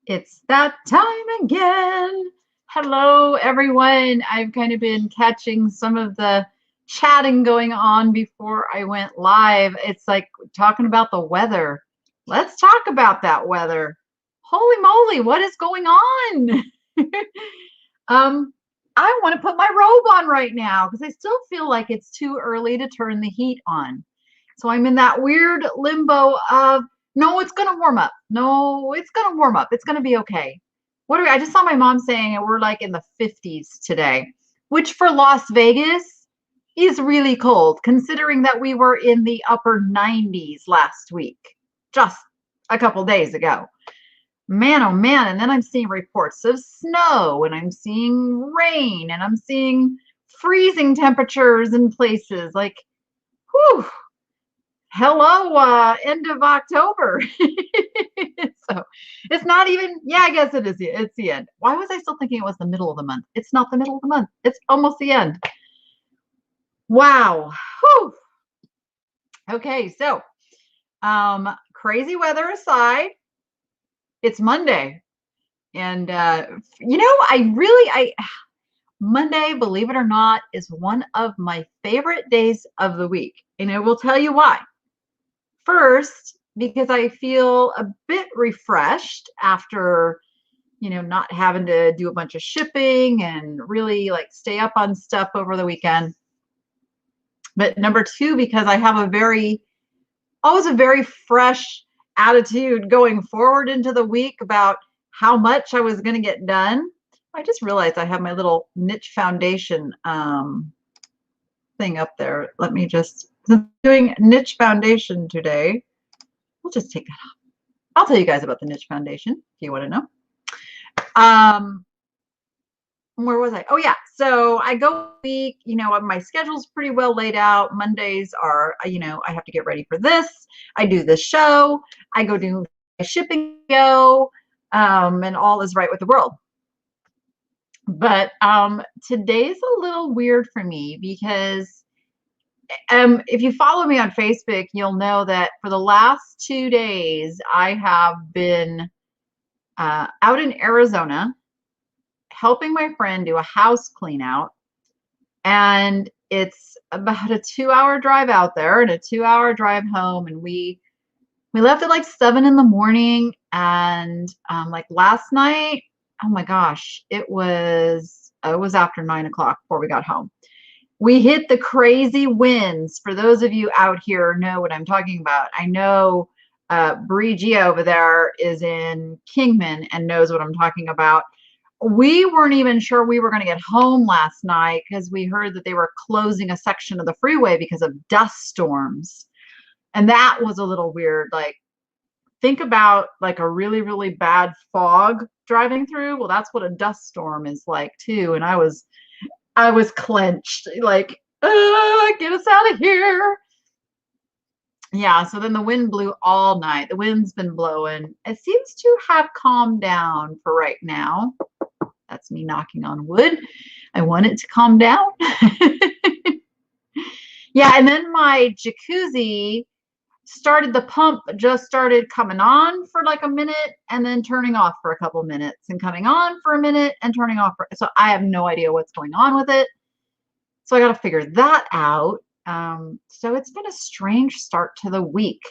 It's that time again. Hello, everyone. I've kind of been catching some of the chatting going on before I went live. It's like talking about the weather. Let's talk about that weather. Holy moly, what is going on? um, I want to put my robe on right now because I still feel like it's too early to turn the heat on. So I'm in that weird limbo of no, it's gonna warm up. No, it's gonna warm up. It's gonna be okay. What are we? I just saw my mom saying we're like in the 50s today, which for Las Vegas is really cold, considering that we were in the upper 90s last week, just a couple days ago. Man, oh man. And then I'm seeing reports of snow and I'm seeing rain and I'm seeing freezing temperatures in places like, whew, hello, end of October. So it's not even, yeah, I guess it is. It's the end. Why was I still thinking it was the middle of the month? It's not the middle of the month. It's almost the end. Wow. Whew. Okay, so crazy weather aside, it's Monday. And Monday, believe it or not, is one of my favorite days of the week. And I will tell you why. First, because I feel a bit refreshed after, not having to do a bunch of shipping and really like stay up on stuff over the weekend. But number two, because I have always a very fresh attitude going forward into the week about how much I was going to get done. I just realized I have my little niche foundation thing up there. Let me just, doing niche foundation today. We'll just take that off. I'll tell you guys about the niche foundation if you want to know. Where was I? Oh yeah. So I go week, my schedule's pretty well laid out. Mondays are, I have to get ready for this. I do this show. I go do my shipping video, and all is right with the world. But today's a little weird for me because if you follow me on Facebook, you'll know that for the last 2 days, I have been out in Arizona helping my friend do a house clean out. And it's about a 2-hour drive out there and a 2-hour drive home. And we left at like 7 in the morning. And like last night, oh my gosh, it was after 9 o'clock before we got home. We hit the crazy winds. For those of you out here know what I'm talking about. I know Bree Gia over there is in Kingman and knows what I'm talking about. We weren't even sure we were going to get home last night because we heard that they were closing a section of the freeway because of dust storms. And that was a little weird. Like, think about like a really, really bad fog driving through. Well, that's what a dust storm is like too. And I was clenched, like, get us out of here. Yeah, so then the wind blew all night. The wind's been blowing. It seems to have calmed down for right now. That's me knocking on wood. I want it to calm down. Yeah, and then my jacuzzi the pump just started coming on for like a minute and then turning off for a couple minutes and coming on for a minute and turning off. So I have no idea what's going on with it. So I got to figure that out. So it's been a strange start to the week.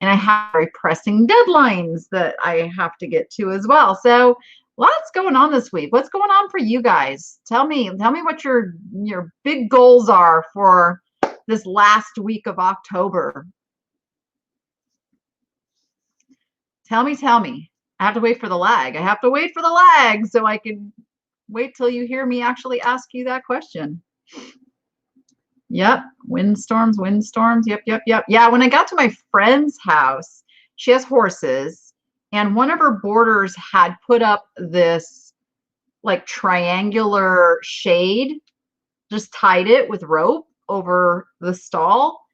And I have very pressing deadlines that I have to get to as well. So lots going on this week. What's going on for you guys? Tell me what your big goals are for this last week of October. Tell me. I have to wait for the lag. I have to wait for the lag so I can wait till you hear me actually ask you that question. Yep, windstorms. Yep. Yeah, when I got to my friend's house, she has horses, and one of her boarders had put up this like triangular shade, just tied it with rope over the stall,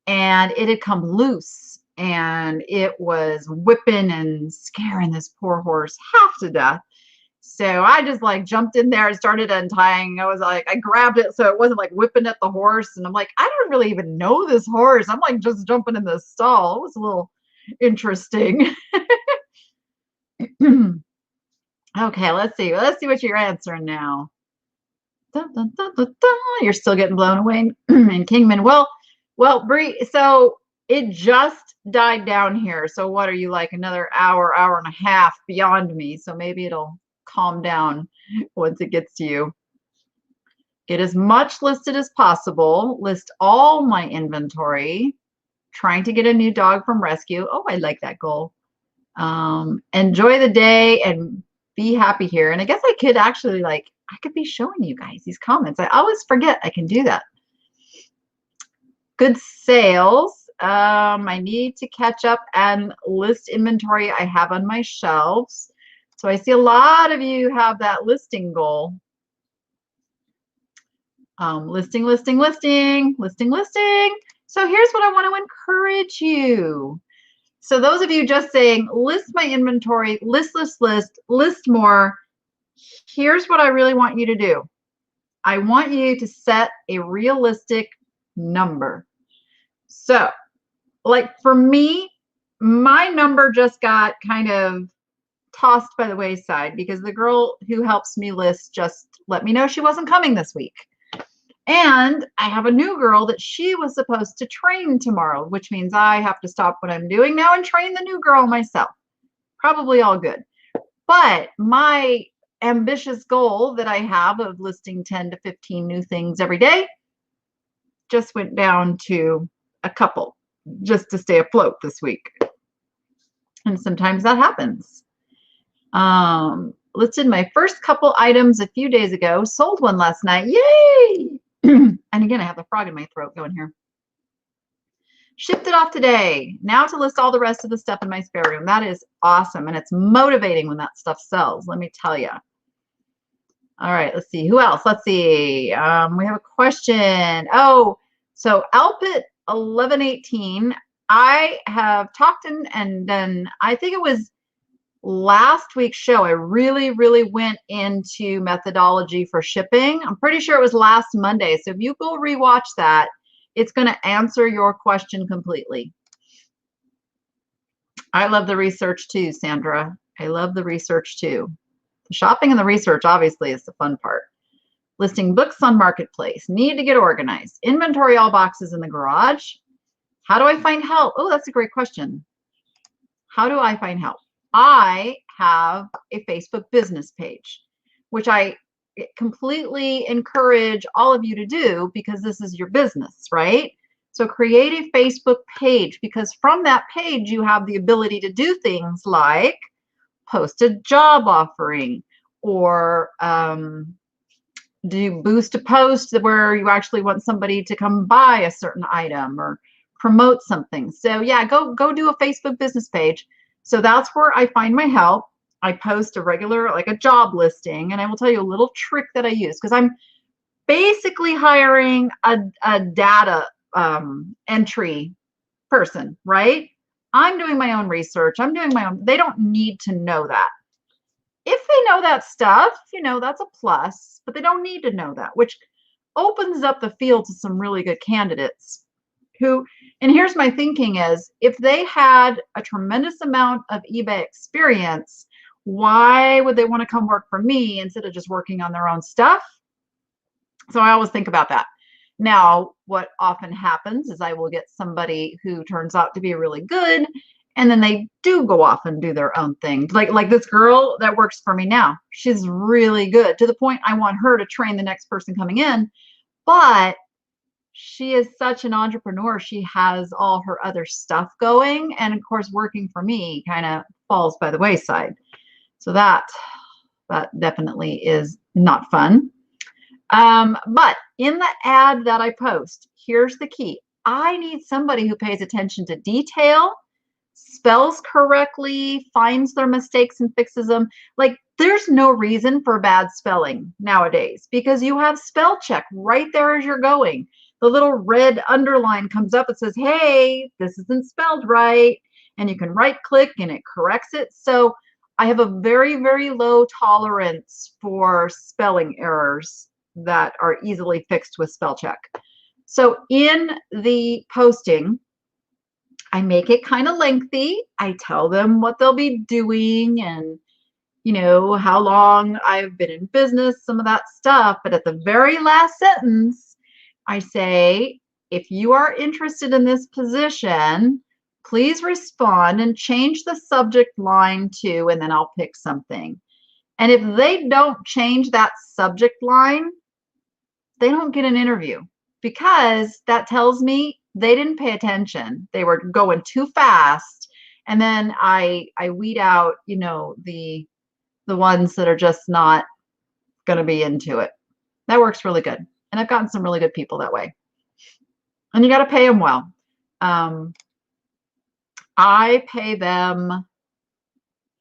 and it had come loose, and it was whipping and scaring this poor horse half to death. So I just like jumped in there and started untying. I grabbed it so it wasn't like whipping at the horse. And I'm like, I don't really even know this horse. I'm like just jumping in the stall. It was a little interesting. Okay, let's see. Let's see what you're answering now. Dun, dun, dun, dun, dun. You're still getting blown away in Kingman. Well, Bree, so it just died down here. So what are you, like another hour, hour and a half beyond me? So maybe it'll calm down once it gets to you. Get as much listed as possible. List all my inventory. Trying to get a new dog from rescue. Oh, I like that goal. Enjoy the day and be happy here. And I guess I could actually, like, I could be showing you guys these comments. I always forget I can do that. Good sales. I need to catch up and list inventory I have on my shelves. So I see a lot of you have that listing goal. Listing, listing, listing, listing, listing. So here's what I want to encourage you. So those of you just saying, list my inventory, list, list, list, list more. Here's what I really want you to do. I want you to set a realistic number. So, like for me, my number just got kind of tossed by the wayside because the girl who helps me list just let me know she wasn't coming this week. And I have a new girl that she was supposed to train tomorrow, which means I have to stop what I'm doing now and train the new girl myself. Probably all good. But my ambitious goal that I have of listing 10 to 15 new things every day just went down to a couple just to stay afloat this week. And sometimes that happens. Listed my first couple items a few days ago, sold one last night. Yay! And again, I have the frog in my throat going here. Shipped it off today. Now to list all the rest of the stuff in my spare room. That is awesome. And it's motivating when that stuff sells, let me tell you. All right, let's see. Who else? Let's see. We have a question. Oh, so Alpit 1118. I have talked and then I think it was last week's show, I really went into methodology for shipping. I'm pretty sure it was last Monday. So if you go rewatch that, it's going to answer your question completely. I love the research too, Sandra. I love the research too. The shopping and the research obviously is the fun part. Listing books on Marketplace. Need to get organized. Inventory all boxes in the garage. How do I find help? Oh, that's a great question. How do I find help? I have a Facebook business page, which I completely encourage all of you to do because this is your business, right? So create a Facebook page because from that page, you have the ability to do things like post a job offering or do boost a post where you actually want somebody to come buy a certain item or promote something. So yeah, go do a Facebook business page. So that's where I find my help. I post a regular, like a job listing, and I will tell you a little trick that I use because I'm basically hiring a data entry person, right? I'm doing my own research. I'm doing my own. They don't need to know that. If they know that stuff, you know, that's a plus, but they don't need to know that, which opens up the field to some really good candidates who, and here's my thinking is, if they had a tremendous amount of eBay experience, why would they want to come work for me instead of just working on their own stuff? So I always think about that. Now, what often happens is I will get somebody who turns out to be really good, and then they do go off and do their own thing. Like this girl that works for me now, she's really good to the point I want her to train the next person coming in, but she is such an entrepreneur. She has all her other stuff going. And of course, working for me kind of falls by the wayside. So that definitely is not fun. But in the ad that I post, here's the key. I need somebody who pays attention to detail, spells correctly, finds their mistakes and fixes them. Like there's no reason for bad spelling nowadays because you have spell check right there as you're going. The little red underline comes up. It says, hey, this isn't spelled right. And you can right click and it corrects it. So I have a very low tolerance for spelling errors that are easily fixed with spell check. So in the posting, I make it kind of lengthy. I tell them what they'll be doing and you know, how long I've been in business, some of that stuff. But at the very last sentence, I say, if you are interested in this position, please respond and change the subject line to, and then I'll pick something. And if they don't change that subject line, they don't get an interview, because that tells me they didn't pay attention. They were going too fast. And then I weed out, you know, the ones that are just not going to be into it. That works really good. And I've gotten some really good people that way. And you got to pay them well. I pay them,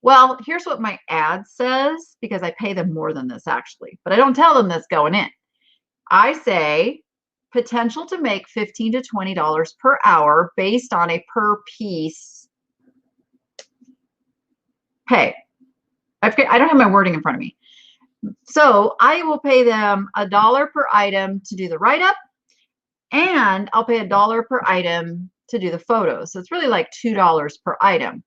well, here's what my ad says, because I pay them more than this actually, but I don't tell them this going in. I say potential to make $15 to $20 per hour based on a per piece pay. I don't have my wording in front of me. So I will pay them $1 per item to do the write-up, and I'll pay $1 per item to do the photos. So it's really like $2 per item.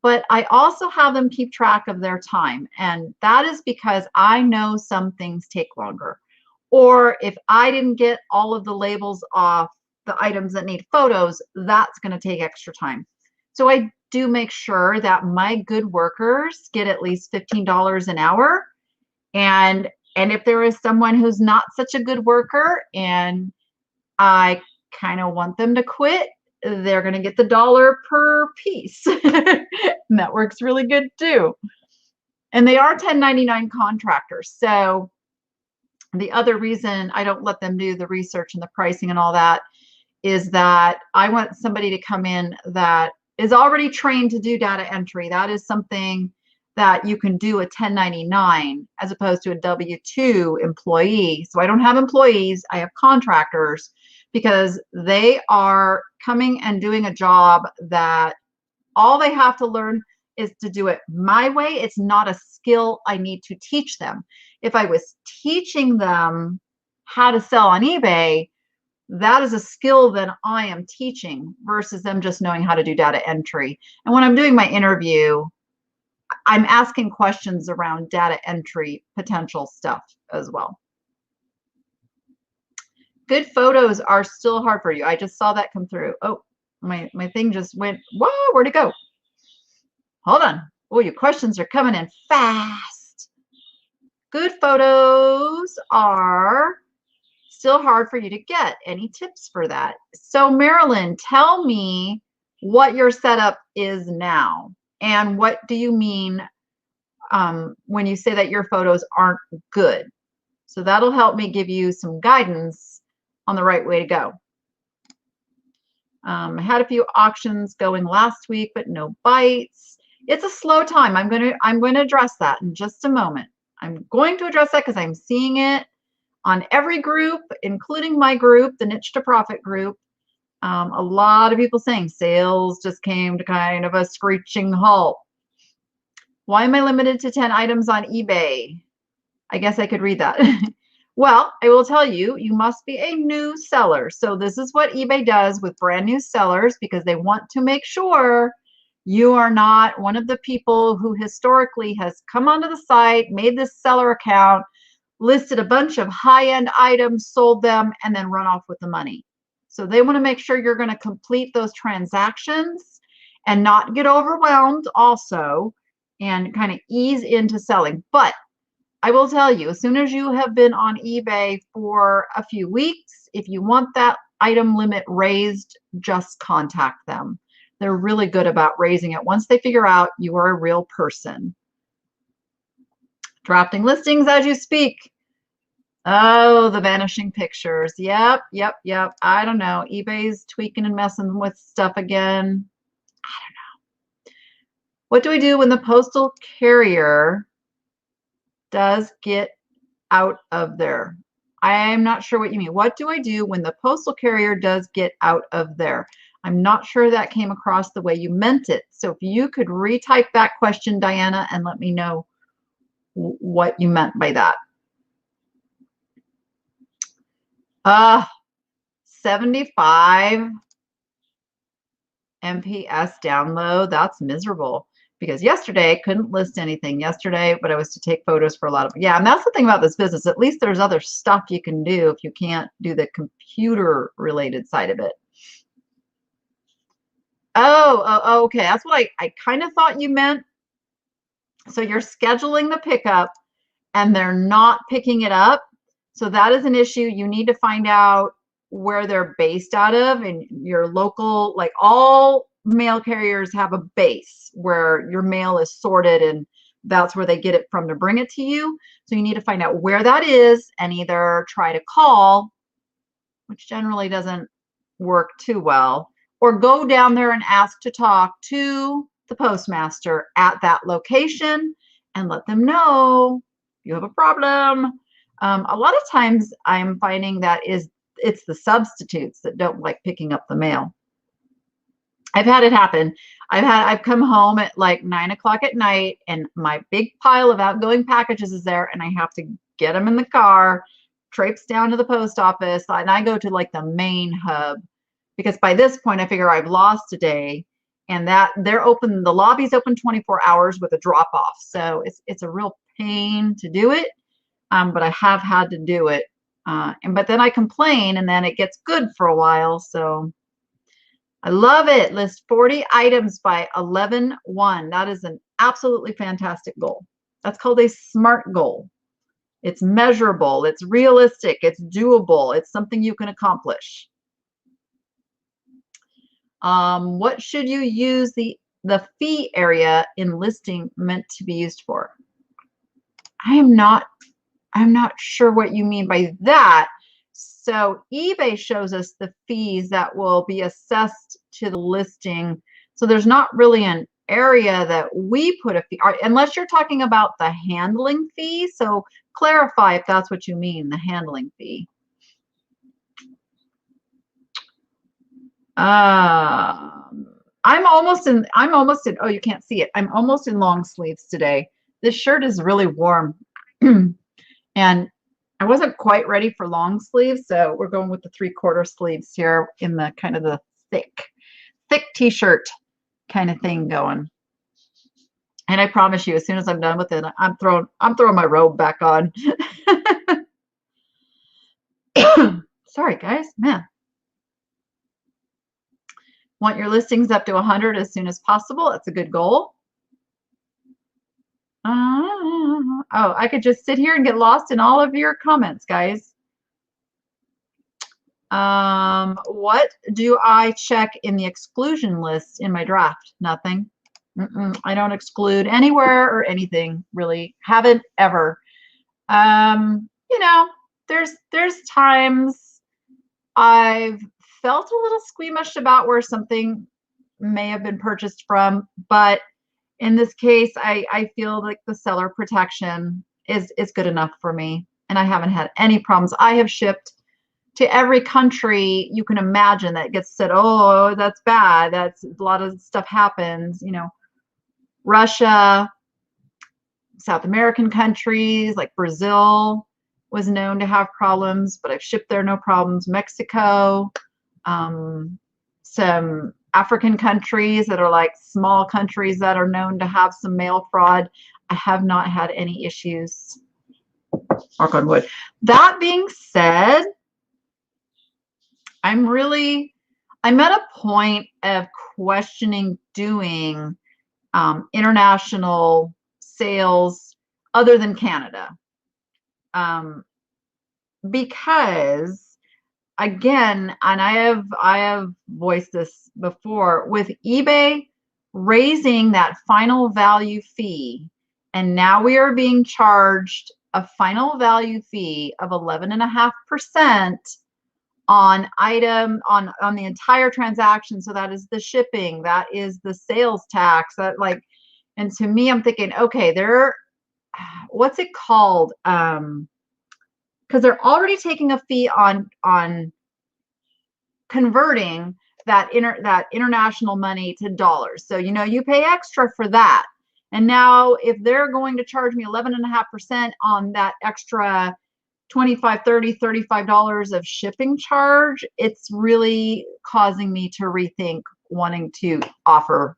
But I also have them keep track of their time. And that is because I know some things take longer. Or if I didn't get all of the labels off the items that need photos, that's going to take extra time. So I do make sure that my good workers get at least $15 an hour. And if there is someone who's not such a good worker and I kind of want them to quit, they're going to get the $1 per piece. And that works really good too. And they are 1099 contractors. So the other reason I don't let them do the research and the pricing and all that is that I want somebody to come in that is already trained to do data entry. That is something that you can do a 1099 as opposed to a W-2 employee. So I don't have employees, I have contractors, because they are coming and doing a job that all they have to learn is to do it my way. It's not a skill I need to teach them. If I was teaching them how to sell on eBay, that is a skill that I am teaching versus them just knowing how to do data entry. And when I'm doing my interview, I'm asking questions around data entry potential stuff as well. Good photos are still hard for you. I just saw that come through. Oh, my thing just went, whoa, where'd it go? Hold on. Oh, your questions are coming in fast. Good photos are still hard for you to get. Any tips for that? So Marilyn, tell me what your setup is now. And what do you mean when you say that your photos aren't good? So that'll help me give you some guidance on the right way to go. I had a few auctions going last week, but no bites. It's a slow time. I'm going to address that in just a moment. I'm going to address that because I'm seeing it on every group, including my group, the Niche to Profit group. A lot of people saying sales just came to kind of a screeching halt. Why am I limited to 10 items on eBay? I guess I could read that. Well, I will tell you, you must be a new seller. So this is what eBay does with brand new sellers, because they want to make sure you are not one of the people who historically has come onto the site, made this seller account, listed a bunch of high-end items, sold them, and then run off with the money. So they want to make sure you're going to complete those transactions and not get overwhelmed also, and kind of ease into selling. But I will tell you, as soon as you have been on eBay for a few weeks, if you want that item limit raised, just contact them. They're really good about raising it once they figure out you are a real person. Drafting listings as you speak. Oh, the vanishing pictures. Yep. I don't know. eBay's tweaking and messing with stuff again. I don't know. What do we do when the postal carrier does get out of there? I'm not sure what you mean. What do I do when the postal carrier does get out of there? I'm not sure that came across the way you meant it. So if you could retype that question, Diana, and let me know what you meant by that. 75 MPS download. That's miserable. because yesterday I couldn't list anything yesterday, but I was to take photos for a lot of, yeah. And that's the thing about this business. At least there's other stuff you can do if you can't do the computer related side of it. Oh, okay. That's what I kind of thought you meant. So you're scheduling the pickup and they're not picking it up. So that is an issue. You need to find out where they're based out of, and your local, like all mail carriers have a base where your mail is sorted, and that's where they get it from to bring it to you. So you need to find out where that is and either try to call, which generally doesn't work too well, or go down there and ask to talk to the postmaster at that location and let them know you have a problem. A lot of times I'm finding that it's the substitutes that don't like picking up the mail. I've had it happen. I've come home at like 9 o'clock at night and my big pile of outgoing packages is there, and I have to get them in the car, traipse down to the post office, and I go to like the main hub, because by this point I figure I've lost a day, and that they're open, the lobby's open 24 hours with a drop off. So it's a real pain to do it. But I have had to do it. But then I complain and then it gets good for a while. So I love it. List 40 items by 11/1. That is an absolutely fantastic goal. That's called a SMART goal. It's measurable, it's realistic, it's doable, it's something you can accomplish. What should you use the fee area in listing meant to be used for? I'm not sure what you mean by that. So eBay shows us the fees that will be assessed to the listing. So there's not really an area that we put a fee, unless you're talking about the handling fee. So clarify if that's what you mean, the handling fee. I'm almost in, oh, you can't see it. I'm almost in long sleeves today. This shirt is really warm. And I wasn't quite ready for long sleeves, so we're going with the 3/4 sleeves here in the kind of the thick t-shirt kind of thing going. And I promise you, as soon as I'm done with it, I'm throwing my robe back on. Sorry, guys, man. Want your listings up to 100 as soon as possible. That's a good goal. Oh, I could just sit here and get lost in all of your comments, guys. What do I check in the exclusion list in my draft? Nothing. I don't exclude anywhere or anything, really. Haven't ever. You know, there's times I've felt a little squeamish about where something may have been purchased from, but in this case, I feel like the seller protection is good enough for me, and I haven't had any problems. I have shipped to every country you can imagine that gets said, oh, that's bad. That's a lot of stuff happens, you know, Russia, South American countries like Brazil was known to have problems, but I've shipped there no problems. Mexico, some African countries that are like small countries that are known to have some mail fraud. I have not had any issues. Knock on wood. That being said, I'm at a point of questioning doing international sales other than Canada. Because again, and I have voiced this before, with eBay raising that final value fee, and now we are being charged a final value fee of 11.5% on the entire transaction. So that is the shipping, that is the sales tax, that like, and to me, I'm thinking, okay, what's it called? Because they're already taking a fee on converting that international money to dollars. So, you know, you pay extra for that. And now if they're going to charge me 11.5% on that extra $25, $30, $35 of shipping charge, it's really causing me to rethink wanting to offer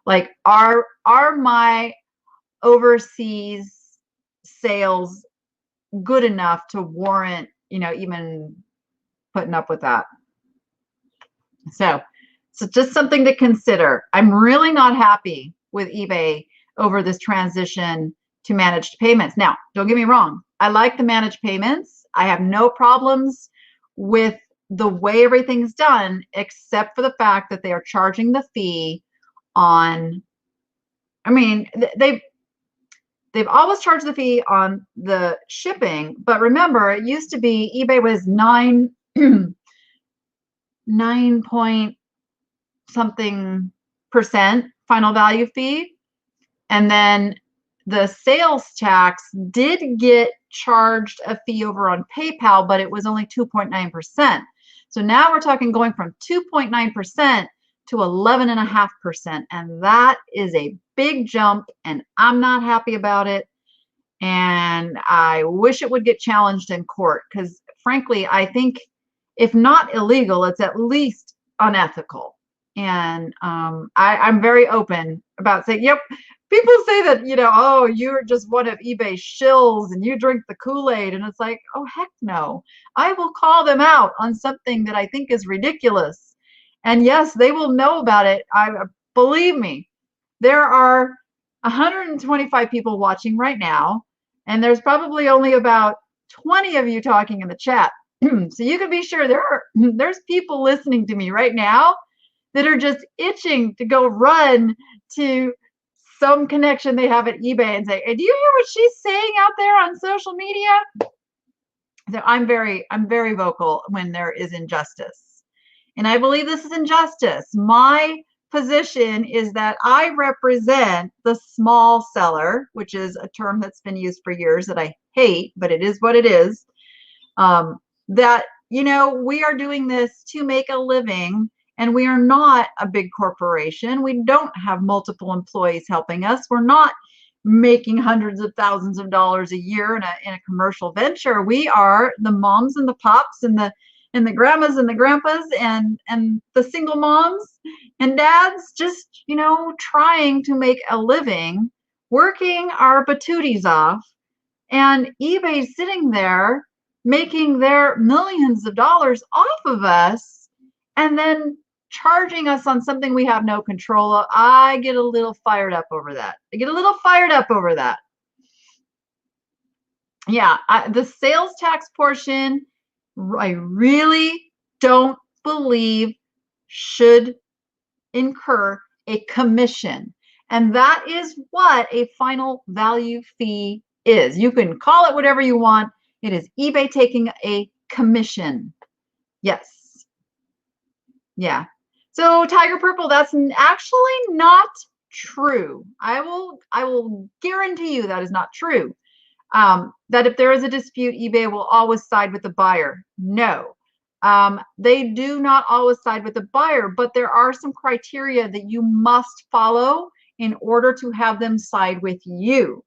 Like, are my overseas sales good enough to warrant, even putting up with that? So just something to consider. I'm really not happy with eBay over this transition to managed payments. Now, don't get me wrong. I like the managed payments. I have no problems with the way everything's done, except for the fact that they are charging the fee on, I mean, they've always charged the fee on the shipping, but remember, it used to be eBay was 9 point something percent final value fee. And then the sales tax did get charged a fee over on PayPal, but it was only 2.9%. So now we're talking going from 2.9% to 11.5%. And that is a big jump, and I'm not happy about it. And I wish it would get challenged in court, because frankly, I think if not illegal, it's at least unethical. And I'm very open about saying, yep, people say that, oh, you're just one of eBay's shills and you drink the Kool-Aid. And it's like, oh, heck no. I will call them out on something that I think is ridiculous. And yes, they will know about it. Believe me, there are 125 people watching right now, and there's probably only about 20 of you talking in the chat. So you can be sure there's people listening to me right now that are just itching to go run to some connection they have at eBay and say, hey, do you hear what she's saying out there on social media? So I'm very vocal when there is injustice. And I believe this is injustice. My position is that I represent the small seller, which is a term that's been used for years that I hate, but it is what it is. That, we are doing this to make a living, and we are not a big corporation. We don't have multiple employees helping us. We're not making hundreds of thousands of dollars a year in a commercial venture. We are the moms and the pops and the grandmas and the grandpas and the single moms and dads, just, trying to make a living, working our patooties off, and eBay sitting there making their millions of dollars off of us, and then charging us on something we have no control of. I get a little fired up over that. Yeah, the sales tax portion, I really don't believe should incur a commission. And that is what a final value fee is. You can call it whatever you want. It is eBay taking a commission. Yes. Yeah. So Tiger Purple, that's actually not true. I will guarantee you that is not true. That if there is a dispute, eBay will always side with the buyer. No. They do not always side with the buyer, but there are some criteria that you must follow in order to have them side with you.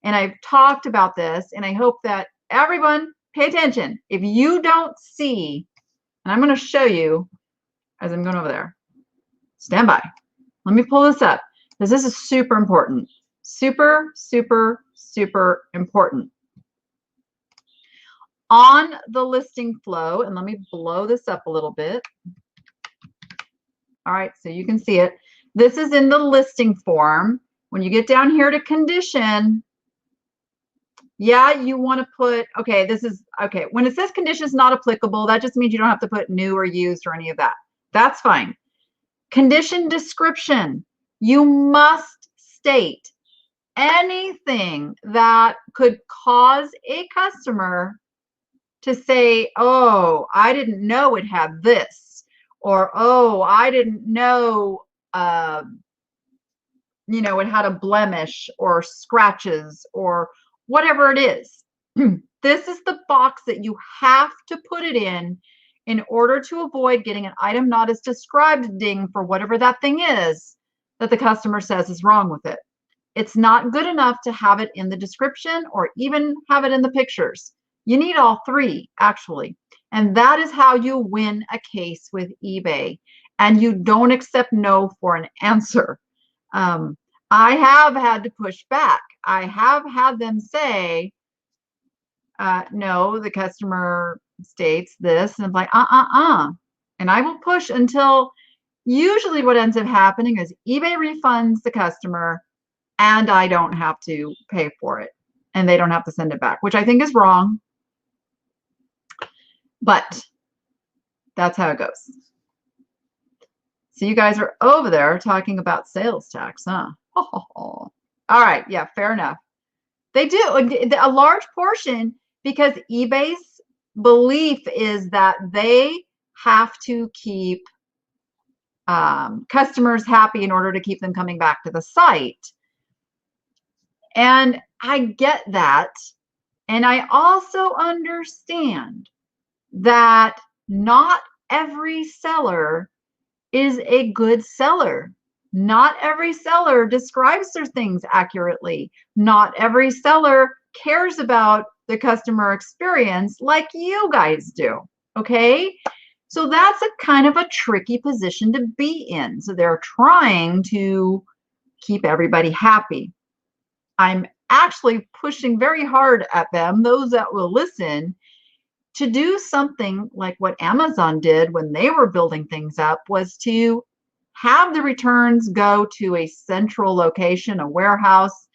And I've talked about this, and I hope that everyone pay attention. If you don't see, and I'm going to show you as I'm going over there. Stand by. Let me pull this up, because this is super important. Super, super, super important. On the listing flow, and let me blow this up a little bit. All right, so you can see it. This is in the listing form. When you get down here to condition, yeah, you want to put, okay, this is, okay, when it says conditions not applicable, that just means you don't have to put new or used or any of that. That's fine. Condition description, you must state anything that could cause a customer to say, oh, I didn't know it had this, or oh, I didn't know, it had a blemish or scratches or whatever it is. This is the box that you have to put it in order to avoid getting an item not as described ding for whatever that thing is that the customer says is wrong with it. It's not good enough to have it in the description or even have it in the pictures. You need all three, actually. And that is how you win a case with eBay. And you don't accept no for an answer. I have had to push back. I have had them say, no, the customer states this, and I'm like, and I will push until usually what ends up happening is eBay refunds the customer and I don't have to pay for it and they don't have to send it back, which I think is wrong, but that's how it goes. So you guys are over there talking about sales tax, huh? All right, yeah, fair enough. They do a large portion because eBay's belief is that they have to keep customers happy in order to keep them coming back to the site. And I get that. And I also understand that not every seller is a good seller. Not every seller describes their things accurately. Not every seller cares about the customer experience like you guys do, okay? So that's a kind of a tricky position to be in. So they're trying to keep everybody happy. I'm actually pushing very hard at them, those that will listen, to do something like what Amazon did when they were building things up, was to have the returns go to a central location, a warehouse,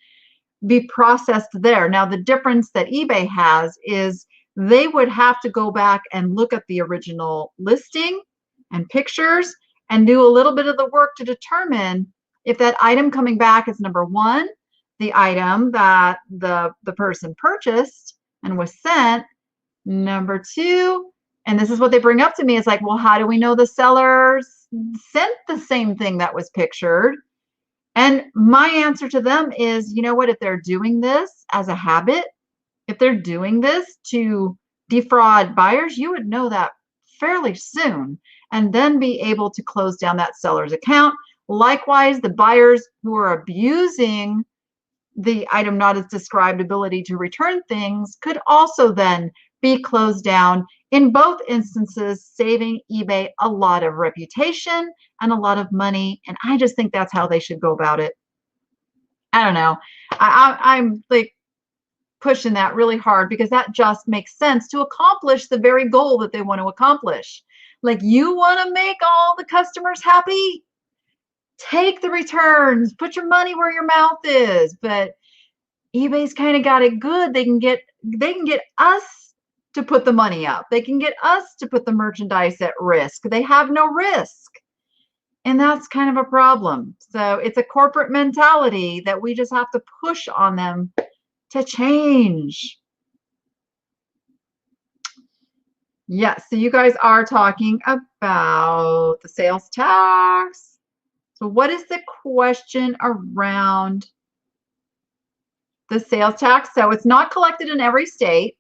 be processed there. Now, the difference that eBay has is they would have to go back and look at the original listing and pictures and do a little bit of the work to determine if that item coming back is, number one, the item that the person purchased and was sent. Number two, and this is what they bring up to me, is like, well, how do we know the sellers sent the same thing that was pictured? And my answer to them is, you know what, if they're doing this as a habit, if they're doing this to defraud buyers, you would know that fairly soon and then be able to close down that seller's account. Likewise, the buyers who are abusing the item not as described ability to return things could also then be closed down, in both instances saving eBay a lot of reputation and a lot of money. And I just think that's how they should go about it. I don't know. I'm like pushing that really hard because that just makes sense to accomplish the very goal that they want to accomplish. Like, you want to make all the customers happy? Take the returns, put your money where your mouth is. But eBay's kind of got it good. They can get us to put the money up. They can get us to put the merchandise at risk. They have no risk. And that's kind of a problem. So it's a corporate mentality that we just have to push on them to change. Yes, so you guys are talking about the sales tax. So what is the question around the sales tax? So it's not collected in every state.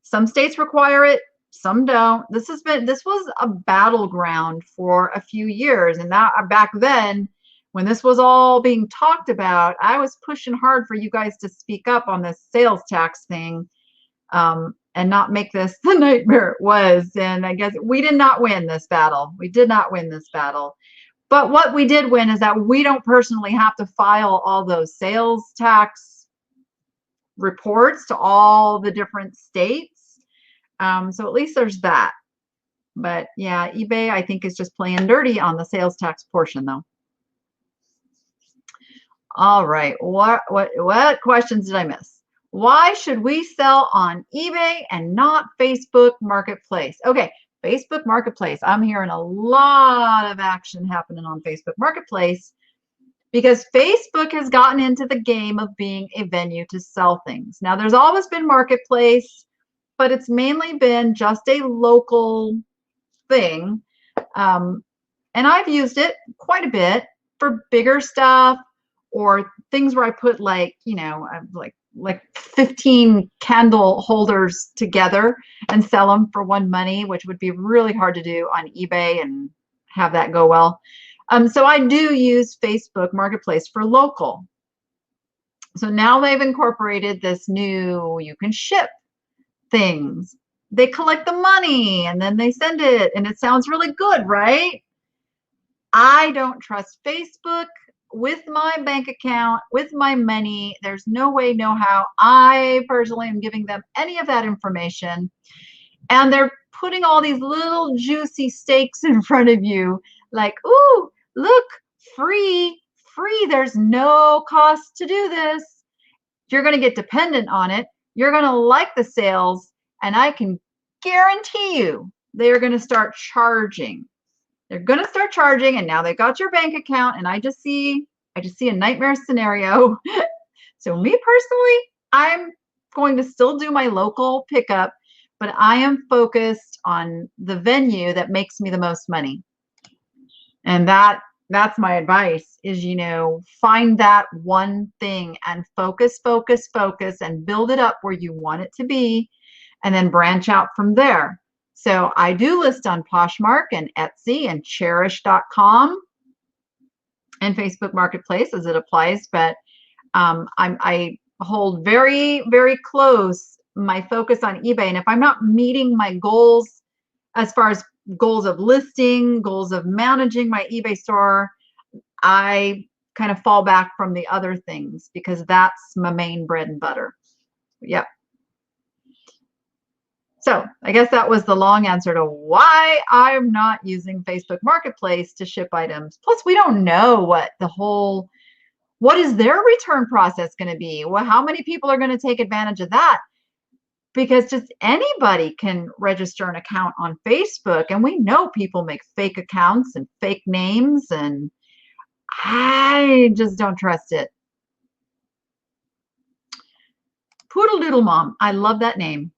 Some states require it, some don't. This was a battleground for a few years, and that back then, when this was all being talked about, I was pushing hard for you guys to speak up on this sales tax thing, and not make this the nightmare it was. And I guess we did not win this battle. We did not win this battle. But what we did win is that we don't personally have to file all those sales tax reports to all the different states. So at least there's that. But yeah, eBay, I think, is just playing dirty on the sales tax portion, though. All right, what questions did I miss? Why should we sell on eBay and not Facebook Marketplace? Okay, Facebook Marketplace. I'm hearing a lot of action happening on Facebook Marketplace because Facebook has gotten into the game of being a venue to sell things. Now, there's always been Marketplace, but it's mainly been just a local thing. And I've used it quite a bit for bigger stuff or things where I put, like, you know, like 15 candle holders together and sell them for one money, which would be really hard to do on eBay and have that go well. So I do use Facebook Marketplace for local. So now they've incorporated this new, you can ship things. They collect the money and then they send it, and it sounds really good, right? I don't trust Facebook with my bank account, with my money. There's no way, no how. I personally am giving them any of that information. And they're putting all these little juicy steaks in front of you, like, ooh, look, free, free. There's no cost to do this. You're going to get dependent on it. You're going to like the sales. And I can guarantee you they're going to start charging. They're going to start charging. And now they've got your bank account. And I just see a nightmare scenario. So me personally, I'm going to still do my local pickup, but I am focused on the venue that makes me the most money. And that's my advice is, find that one thing and focus, focus, focus, and build it up where you want it to be, and then branch out from there. So I do list on Poshmark and Etsy and Cherish.com and Facebook Marketplace as it applies, but I hold very, very close my focus on eBay. And if I'm not meeting my goals as far as goals of listing, goals of managing my eBay store, I kind of fall back from the other things because that's my main bread and butter. Yep. So I guess that was the long answer to why I'm not using Facebook Marketplace to ship items. Plus, we don't know what is their return process going to be? Well, how many people are going to take advantage of that? Because just anybody can register an account on Facebook, and we know people make fake accounts and fake names, and I just don't trust it. Poodle Doodle Mom, I love that name.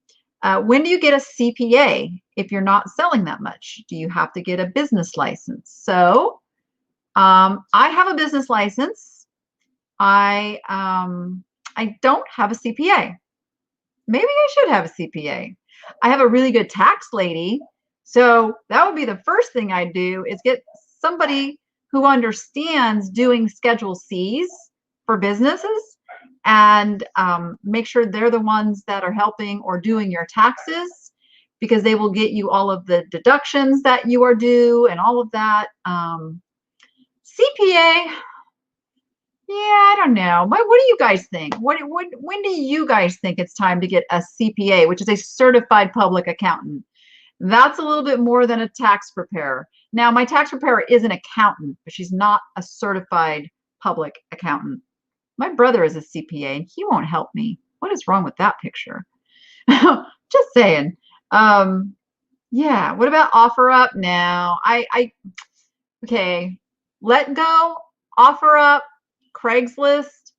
When do you get a CPA if you're not selling that much? Do you have to get a business license? So I have a business license. I don't have a CPA. Maybe I should have a CPA. I have a really good tax lady. So that would be the first thing I do is get somebody who understands doing Schedule Cs for businesses and make sure they're the ones that are helping or doing your taxes, because they will get you all of the deductions that you are due and all of that. CPA, yeah, I don't know. What do you guys think? When do you guys think it's time to get a CPA, which is a certified public accountant? That's a little bit more than a tax preparer. Now, my tax preparer is an accountant, but she's not a certified public accountant. My brother is a CPA, and he won't help me. What is wrong with that picture? Just saying. Yeah, what about OfferUp now? Okay, Let Go, OfferUp, Craigslist.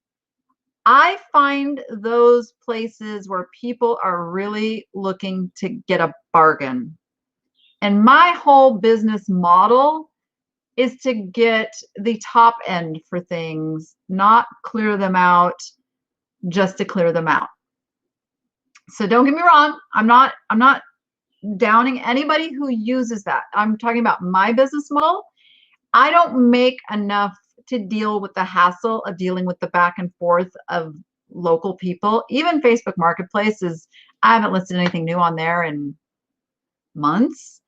I find those places where people are really looking to get a bargain. And my whole business model is to get the top end for things, not clear them out just to clear them out. So don't get me wrong, I'm not downing anybody who uses that. I'm talking about my business model. I don't make enough to deal with the hassle of dealing with the back and forth of local people. Even Facebook Marketplace I haven't listed anything new on there in months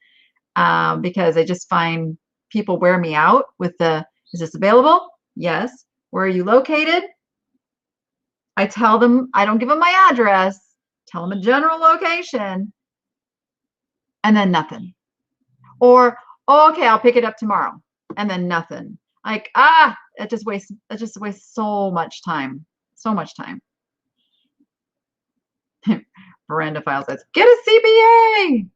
because I just find people wear me out with is this available? Yes. Where are you located? I tell them, I don't give them my address, tell them a general location, and then nothing. Or, oh, okay, I'll pick it up tomorrow, and then nothing. Like, it just wastes so much time. So much time. Miranda File says, get a CPA.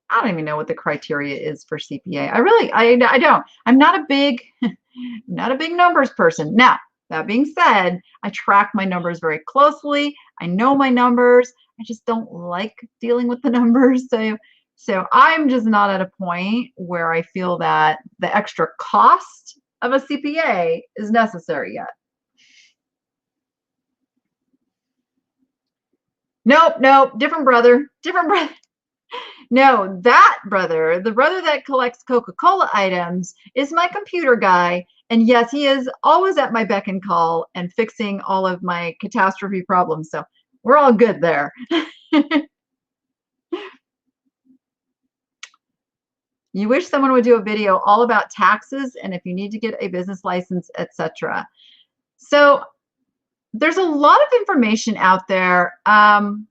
I don't even know what the criteria is for CPA. I don't. I'm not a big numbers person. Now, that being said, I track my numbers very closely. I know my numbers. I just don't like dealing with the numbers. So I'm just not at a point where I feel that the extra cost of a CPA is necessary yet. Nope, different brother. No, that brother, the brother that collects Coca-Cola items, is my computer guy. And yes, he is always at my beck and call and fixing all of my catastrophe problems. So we're all good there. You wish someone would do a video all about taxes and if you need to get a business license, etc. So there's a lot of information out there. Oh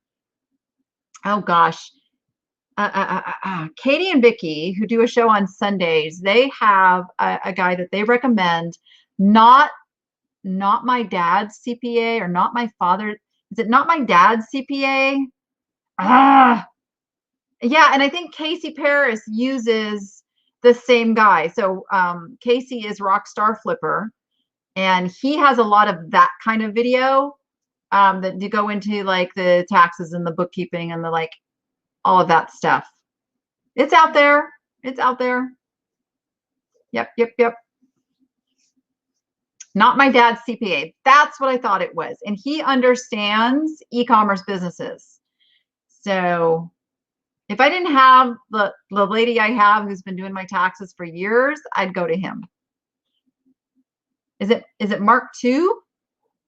gosh. Katie and Vicky, who do a show on Sundays, they have a guy that they recommend, not my dad's CPA or not my father. Is it not my dad's CPA? Yeah, and I think Casey Paris uses the same guy. So Casey is Rockstar Flipper, and he has a lot of that kind of video that you go into like the taxes and the bookkeeping and the like all of that stuff. It's out there. It's out there. Yep. Not my dad's CPA. That's what I thought it was. And he understands e-commerce businesses. So if I didn't have the lady I have who's been doing my taxes for years, I'd go to him. Is it Mark II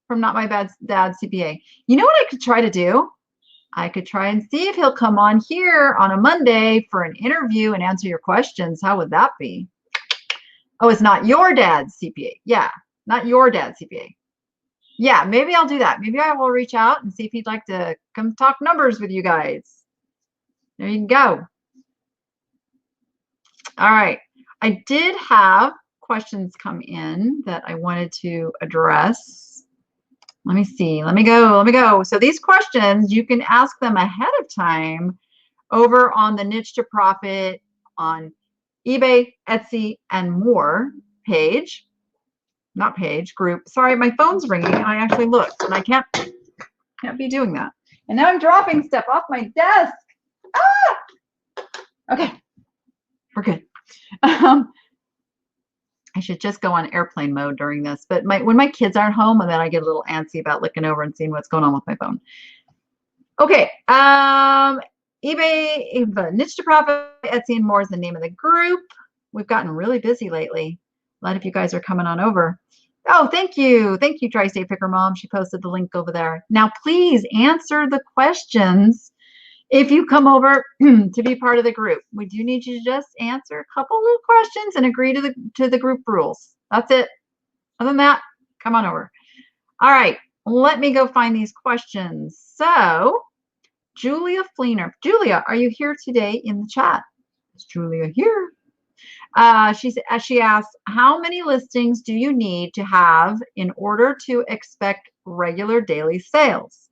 from Not My Dad's CPA? You know what I could try to do? I could try and see if he'll come on here on a Monday for an interview and answer your questions. How would that be? Oh, it's not your dad's CPA. Yeah, not your dad's CPA. Yeah, maybe I'll do that. Maybe I will reach out and see if he'd like to come talk numbers with you guys. There you go. All right. I did have questions come in that I wanted to address. Let me see. Let me go. So these questions, you can ask them ahead of time over on the Niche to Profit on eBay, Etsy, and more page. Not page, group. Sorry, my phone's ringing and I actually looked and I can't be doing that. And now I'm dropping stuff off my desk. Ah! Okay, we're good. I should just go on airplane mode during this, but when my kids aren't home, and then I get a little antsy about looking over and seeing what's going on with my phone. Okay, eBay, Niche to Profit, Etsy, and more is the name of the group. We've gotten really busy lately. A lot of you guys are coming on over. Oh, thank you, Tri-State Picker Mom. She posted the link over there. Now, please answer the questions. If you come over to be part of the group, we do need you to just answer a couple of questions and agree to the group rules. That's it. Other than that, come on over. All right, let me go find these questions. So, Julia Fleener. Julia, are you here today in the chat? Is Julia here? She asked, how many listings do you need to have in order to expect regular daily sales?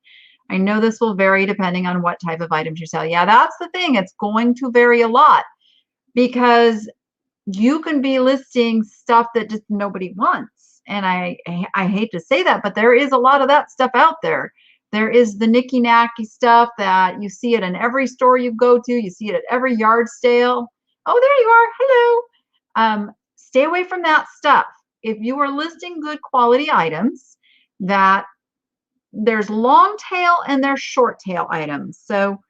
I know this will vary depending on what type of items you sell. Yeah, that's the thing. It's going to vary a lot because you can be listing stuff that just nobody wants. And I hate to say that, but there is a lot of that stuff out there. There is the nicky-nacky stuff that you see it in every store you go to. You see it at every yard sale. Oh, there you are. Hello. Stay away from that stuff. If you are listing good quality items, that there's long tail and there's short tail items. So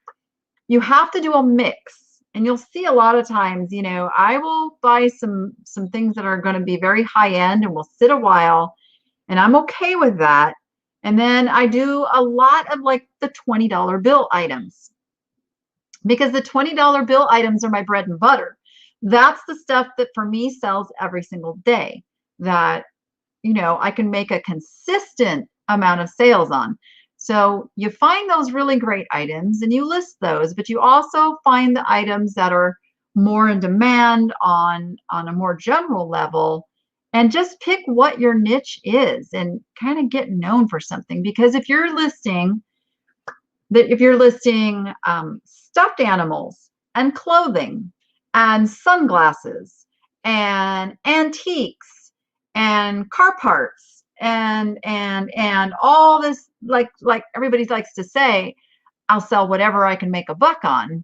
you have to do a mix. And you'll see a lot of times, you know, I will buy some things that are going to be very high end and will sit a while, and I'm okay with that. And then I do a lot of like the $20 bill items, because the $20 bill items are my bread and butter. That's the stuff that for me sells every single day, that, you know, I can make a consistent amount of sales on. So you find those really great items and you list those, but you also find the items that are more in demand on a more general level, and just pick what your niche is and kind of get known for something. Because if you're listing stuffed animals and clothing and sunglasses and antiques and car parts and all this, like everybody likes to say, I'll sell whatever I can make a buck on.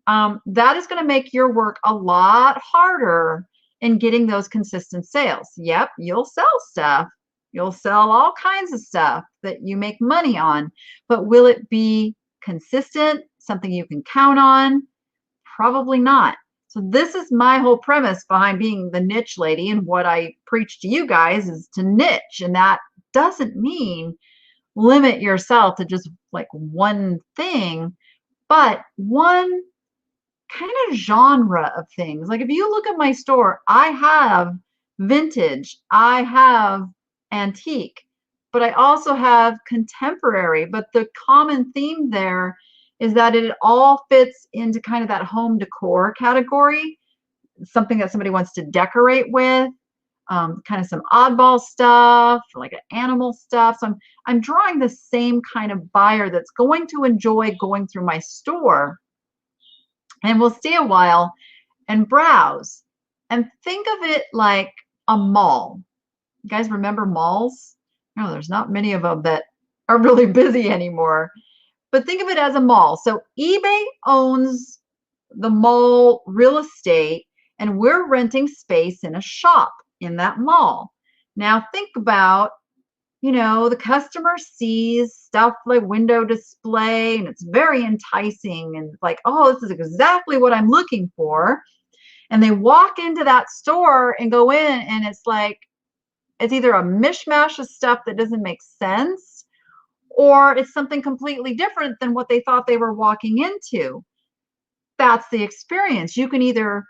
That is going to make your work a lot harder in getting those consistent sales. Yep, you'll sell stuff. You'll sell all kinds of stuff that you make money on, but will it be consistent, something you can count on? Probably not. So this is my whole premise behind being the niche lady, and what I preach to you guys is to niche. And that doesn't mean limit yourself to just like one thing, but one kind of genre of things. Like if you look at my store, I have vintage, I have antique, but I also have contemporary. But the common theme there is that it all fits into kind of that home decor category, something that somebody wants to decorate with. Kind of some oddball stuff, like animal stuff. So I'm drawing the same kind of buyer that's going to enjoy going through my store and will stay a while and browse. And think of it like a mall. You guys remember malls? No, there's not many of them that are really busy anymore. But think of it as a mall. So eBay owns the mall real estate, and we're renting space in a shop in that mall. Now think about, the customer sees stuff like window display and it's very enticing and like, oh, this is exactly what I'm looking for. And they walk into that store and go in and it's like, it's either a mishmash of stuff that doesn't make sense or it's something completely different than what they thought they were walking into. That's the experience. You can either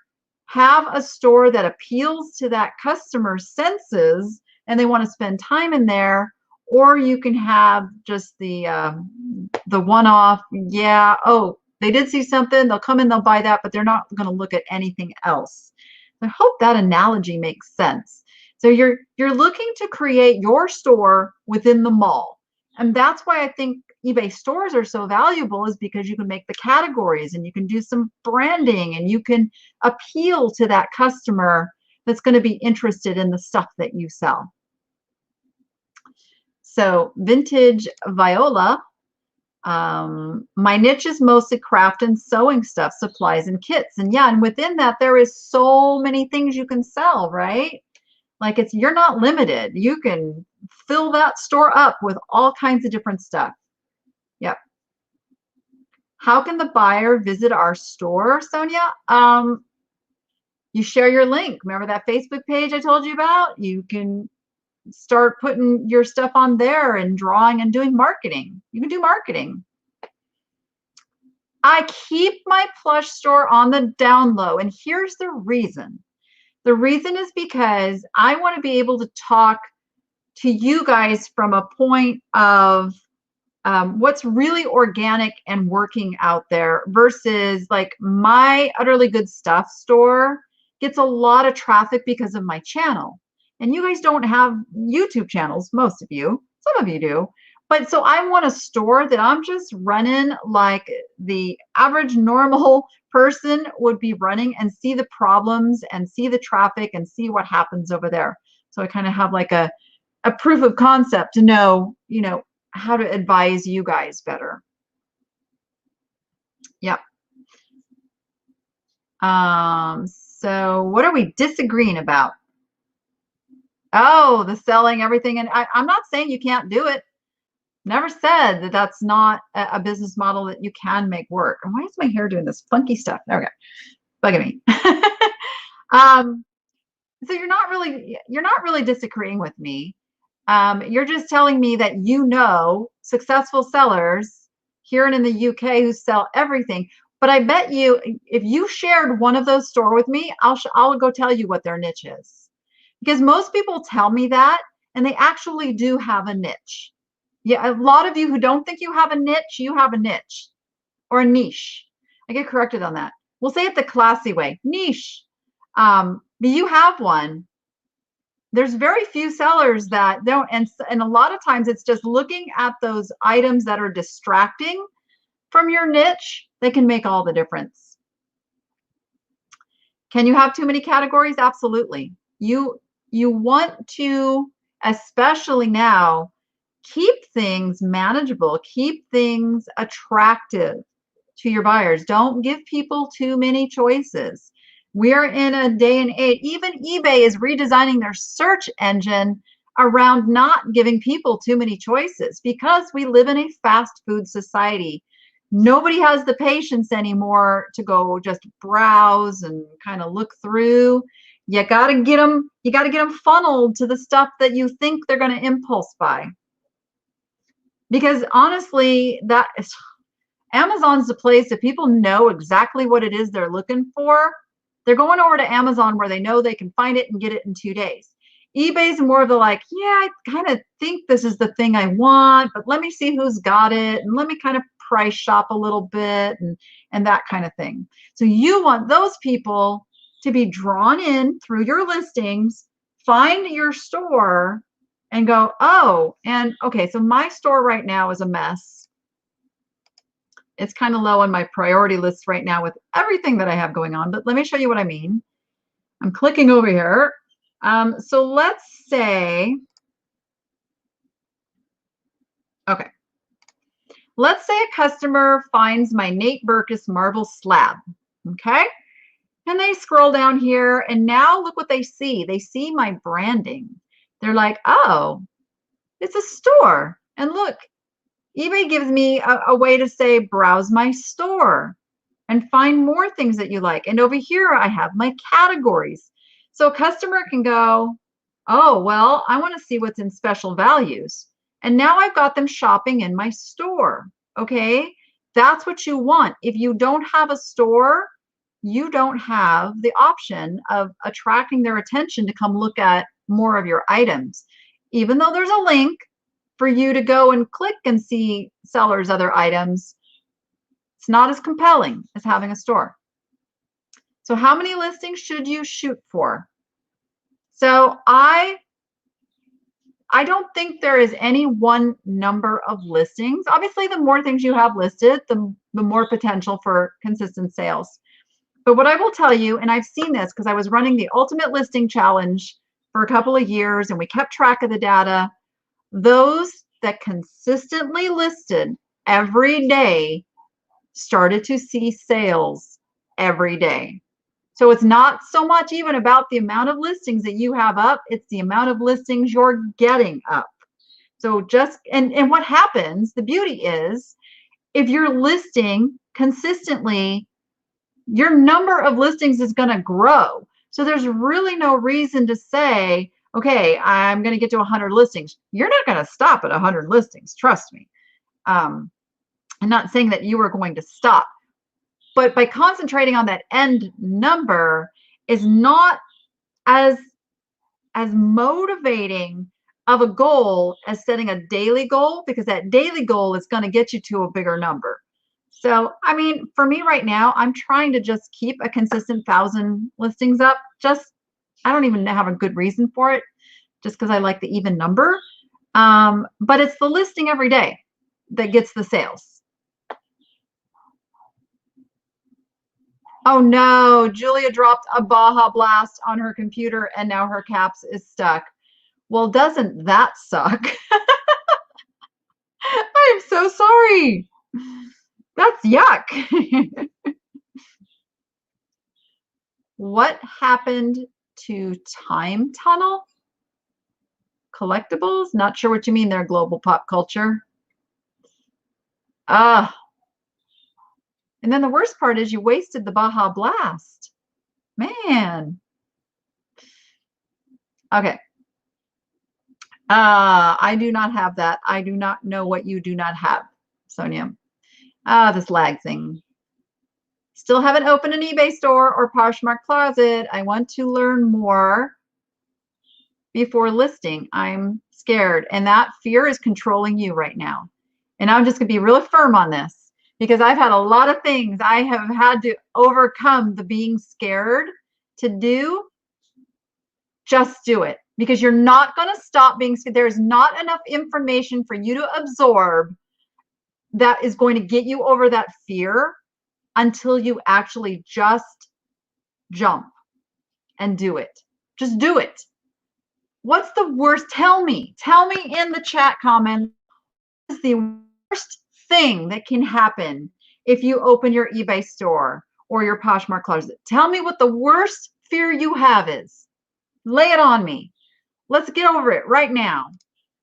have a store that appeals to that customer's senses and they want to spend time in there, or you can have just the one-off, yeah, oh, they did see something, they'll come in, they'll buy that, but they're not going to look at anything else. I hope that analogy makes sense. So you're looking to create your store within the mall. And that's why I think eBay stores are so valuable, is because you can make the categories and you can do some branding and you can appeal to that customer that's going to be interested in the stuff that you sell. So vintage viola. My niche is mostly craft and sewing stuff, supplies and kits. And yeah, and within that, there is so many things you can sell, right? Like you're not limited. You can fill that store up with all kinds of different stuff. Yep. How can the buyer visit our store, Sonia? You share your link. Remember that Facebook page I told you about? You can start putting your stuff on there and drawing and doing marketing. You can do marketing. I keep my plush store on the down low, and here's the reason. The reason is because I want to be able to talk to you guys from a point of what's really organic and working out there versus like my Utterly Good Stuff store gets a lot of traffic because of my channel. And you guys don't have YouTube channels, most of you. Some of you do. But so I want a store that I'm just running like the average normal person would be running and see the problems and see the traffic and see what happens over there. So I kind of have like a proof of concept to know, how to advise you guys better. Yep. So what are we disagreeing about? Oh, the selling everything. And I'm not saying you can't do it. Never said that that's not a business model that you can make work. And why is my hair doing this funky stuff? There we go. Bugging me. So you're not really disagreeing with me. You're just telling me that successful sellers here and in the UK who sell everything. But I bet you, if you shared one of those store with me, I'll go tell you what their niche is. Because most people tell me that, and they actually do have a niche. Yeah, a lot of you who don't think you have a niche, you have a niche or a niche. I get corrected on that. We'll say it the classy way, niche. But you have one. There's very few sellers that don't, and a lot of times it's just looking at those items that are distracting from your niche that can make all the difference. Can you have too many categories? Absolutely. You want to, especially now, keep things manageable, keep things attractive to your buyers. Don't give people too many choices. We're in a day and age, even eBay is redesigning their search engine around not giving people too many choices because we live in a fast food society. Nobody has the patience anymore to go just browse and kind of look through. You got to get them funneled to the stuff that you think they're going to impulse buy. Because honestly, Amazon's the place if people know exactly what it is they're looking for, they're going over to Amazon where they know they can find it and get it in 2 days. eBay's more of the like, yeah, I kind of think this is the thing I want, but let me see who's got it and let me kind of price shop a little bit and that kind of thing. So you want those people to be drawn in through your listings, find your store and go, oh, and okay, so my store right now is a mess. It's kind of low on my priority list right now with everything that I have going on, but let me show you what I mean. I'm clicking over here. So let's say, okay, let's say a customer finds my Nate Berkus marble slab, okay? And they scroll down here and now look what they see. They see my branding. They're like, oh, it's a store. And look, eBay gives me a way to say, browse my store and find more things that you like. And over here, I have my categories. So a customer can go, oh, well, I want to see what's in special values. And now I've got them shopping in my store. Okay, that's what you want. If you don't have a store, you don't have the option of attracting their attention to come look at more of your items. Even though there's a link for you to go and click and see sellers' other items, it's not as compelling as having a store. So how many listings should you shoot for? So I don't think there is any one number of listings. Obviously, the more things you have listed, the more potential for consistent sales. But what I will tell you, and I've seen this because I was running the Ultimate Listing Challenge for a couple of years and we kept track of the data, those that consistently listed every day started to see sales every day. So it's not so much even about the amount of listings that you have up, it's the amount of listings you're getting up. So just, and what happens, the beauty is, if you're listing consistently, your number of listings is going to grow. So there's really no reason to say, okay, I'm going to get to 100 listings. You're not going to stop at 100 listings, trust me. I'm not saying that you are going to stop. But by concentrating on that end number is not as motivating of a goal as setting a daily goal, because that daily goal is going to get you to a bigger number. So, I mean, for me right now, I'm trying to just keep a consistent 1,000 listings up. I don't even have a good reason for it, just because I like the even number. But it's the listing every day that gets the sales. Oh no, Julia dropped a Baja Blast on her computer and now her caps is stuck. Well, doesn't that suck? I'm so sorry. That's yuck. What happened to Time Tunnel? Collectibles? Not sure what you mean there, global pop culture. Ah. And then the worst part is you wasted the Baja Blast. Man. Okay. I do not have that. I do not know what you do not have, Sonia. This lag thing. Still haven't opened an eBay store or Poshmark closet. I want to learn more before listing. I'm scared. And that fear is controlling you right now. And I'm just going to be really firm on this because I've had a lot of things I have had to overcome the being scared to do. Just do it, because you're not going to stop being scared. There's not enough information for you to absorb that is going to get you over that fear until you actually just jump and do it. Just do it. What's the worst? Tell me in the chat comment, what is the worst thing that can happen if you open your eBay store or your Poshmark closet? Tell me what the worst fear you have is. Lay it on me. Let's get over it right now.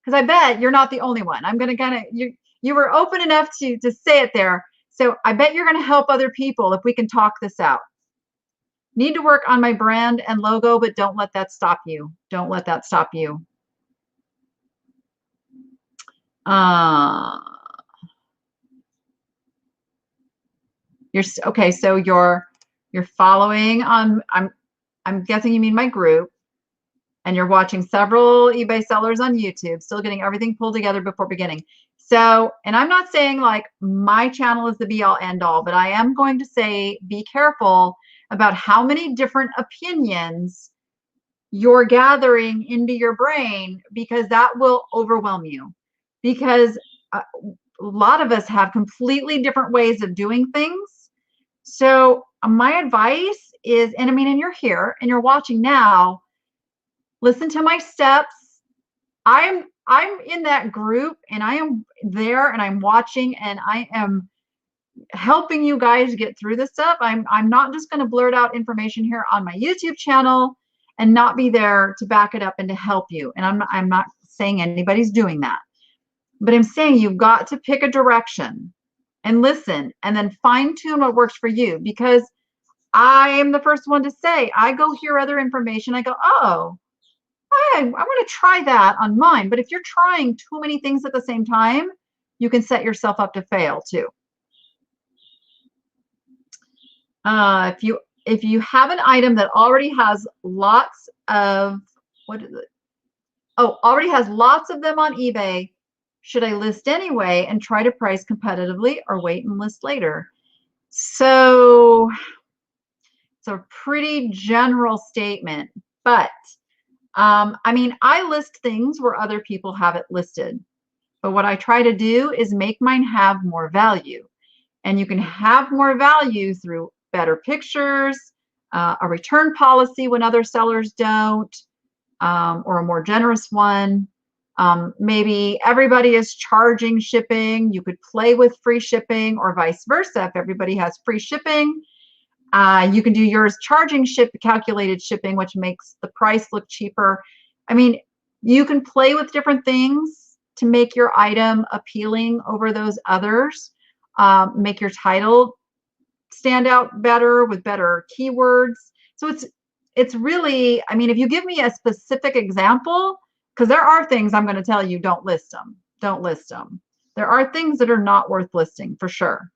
Because I bet you're not the only one. I'm going to you were open enough to say it there. So I bet you're going to help other people if we can talk this out. Need to work on my brand and logo, but don't let that stop you. Don't let that stop you. Okay, so you're following on, I'm guessing you mean my group, and you're watching several eBay sellers on YouTube, still getting everything pulled together before beginning. So, and I'm not saying like my channel is the be all end all, but I am going to say be careful about how many different opinions you're gathering into your brain, because that will overwhelm you. Because a lot of us have completely different ways of doing things. So my advice is, and I mean, and you're here and you're watching now, listen to my steps. I'm in that group and I am there and I'm watching and I am helping you guys get through this stuff. I'm not just going to blurt out information here on my YouTube channel and not be there to back it up and to help you. And I'm not saying anybody's doing that, but I'm saying you've got to pick a direction and listen and then fine tune what works for you, because I am the first one to say, I go hear other information. I go, oh, I want to try that on mine. But if you're trying too many things at the same time, you can set yourself up to fail too. If you have an item that already has lots of, what is it? Oh, already has lots of them on eBay, should I list anyway and try to price competitively or wait and list later? So it's a pretty general statement, but I mean, I list things where other people have it listed, but what I try to do is make mine have more value. And you can have more value through better pictures, a return policy when other sellers don't, or a more generous one. Maybe everybody is charging shipping. You could play with free shipping, or vice versa. If everybody has free shipping, you can do yours charging calculated shipping, which makes the price look cheaper. I mean, you can play with different things to make your item appealing over those others. Make your title stand out better with better keywords. So it's really, I mean, if you give me a specific example, because there are things I'm going to tell you, don't list them. Don't list them. There are things that are not worth listing for sure.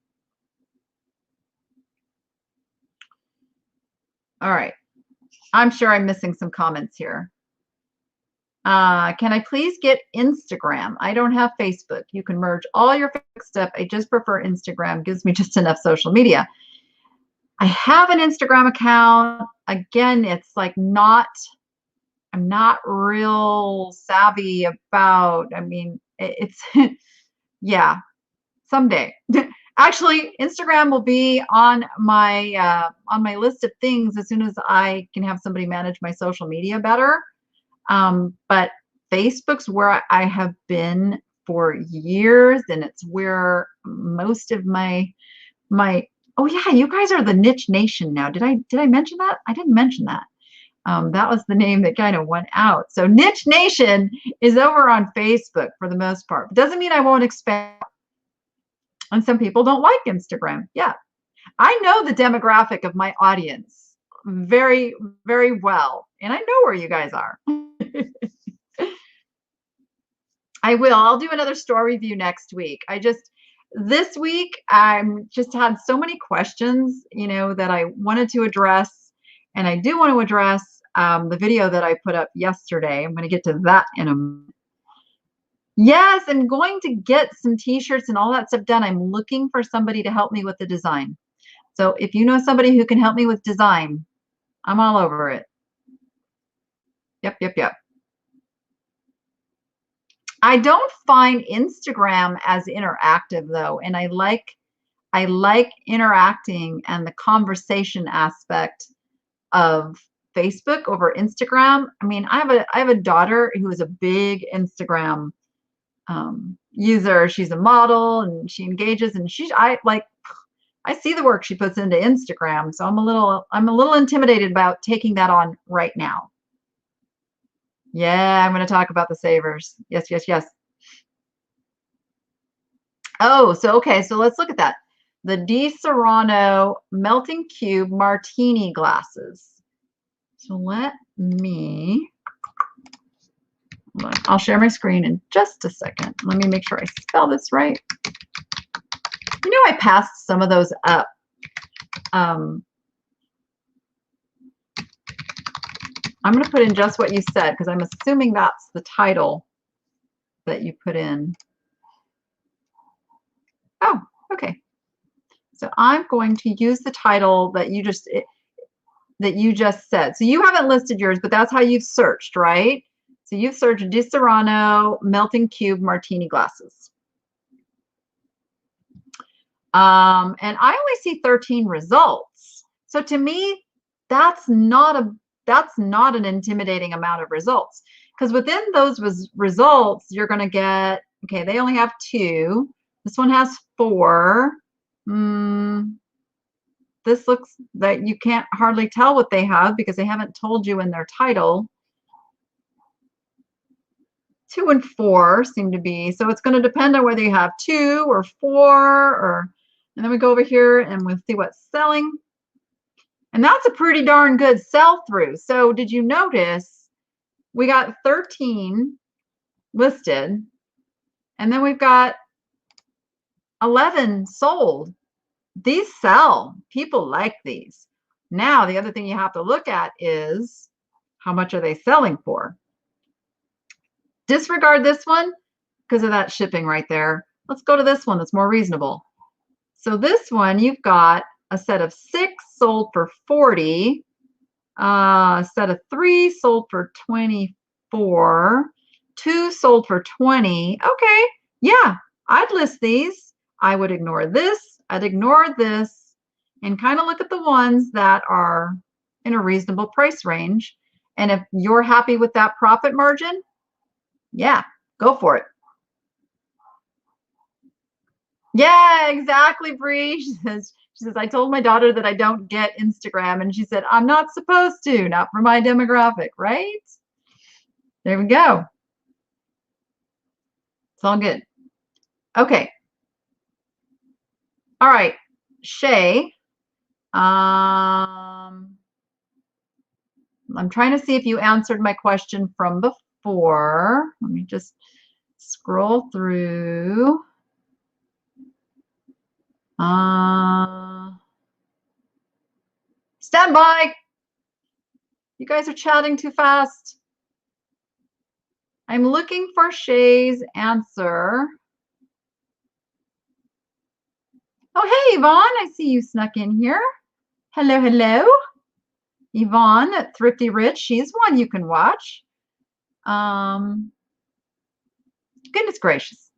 All right. I'm sure I'm missing some comments here. Can I please get Instagram? I don't have Facebook. You can merge all your Facebook stuff. I just prefer Instagram. Gives me just enough social media. I have an Instagram account. Again, it's like I'm not real savvy about, I mean, it's, yeah, someday. Actually, Instagram will be on my list of things as soon as I can have somebody manage my social media better. But Facebook's where I have been for years, and it's where most of my oh yeah, you guys are the Niche Nation now. Did I mention that? I didn't mention that. That was the name that kind of went out. So Niche Nation is over on Facebook for the most part. Doesn't mean I won't expand. And some people don't like Instagram. Yeah, I know the demographic of my audience very, very well, and I know where you guys are. I will. I'll do another store review next week. This week, I'm just had so many questions, you know, that I wanted to address, and I do want to address the video that I put up yesterday. I'm going to get to that in a minute. Yes, I'm going to get some t-shirts and all that stuff done. I'm looking for somebody to help me with the design. So if you know somebody who can help me with design, I'm all over it. Yep. I don't find Instagram as interactive though, and I like interacting and the conversation aspect of Facebook over Instagram. I mean, I have a daughter who is a big Instagram user. She's a model and she engages, and I see the work she puts into Instagram, so I'm a little intimidated about taking that on right now. Yeah, I'm going to talk about the savers. Yes. Oh, so okay, so let's look at that. The Di Serrano Melting Cube Martini glasses. So let me, I'll share my screen in just a second. Let me make sure I spell this right. You know, I passed some of those up I'm going to put in just what you said because I'm assuming that's the title that you put in. Oh, okay. So I'm going to use the title that you just said. So you haven't listed yours, but that's how you've searched, right? So you've searched Di Serrano melting cube martini glasses. And I only see 13 results. So to me, that's not an intimidating amount of results, because within those results, you're going to get, okay, they only have 2. This one has 4. This looks that you can't hardly tell what they have because they haven't told you in their title. 2 and 4 seem to be, so it's going to depend on whether you have 2 or 4 or, and then we go over here and we'll see what's selling. And that's a pretty darn good sell through. So did you notice we got 13 listed and then we've got 11 sold. These sell. People like these. Now, the other thing you have to look at is how much are they selling for? Disregard this one because of that shipping right there. Let's go to this one that's more reasonable. So this one, you've got a set of 6 sold for 40, a set of 3 sold for 24, 2 sold for 20. Okay, yeah, I'd list these. I would ignore this. I'd ignore this and kind of look at the ones that are in a reasonable price range. And if you're happy with that profit margin, yeah, go for it. Yeah, exactly, Bree. She says, I told my daughter that I don't get Instagram. And she said, I'm not supposed to, not for my demographic, right? There we go. It's all good. Okay. All right, Shay. I'm trying to see if you answered my question from before. Let me just scroll through. Stand by. You guys are chatting too fast. I'm looking for Shay's answer. Oh, hey, Yvonne. I see you snuck in here. Hello, hello. Yvonne at Thrifty Rich. She's one you can watch. Goodness gracious.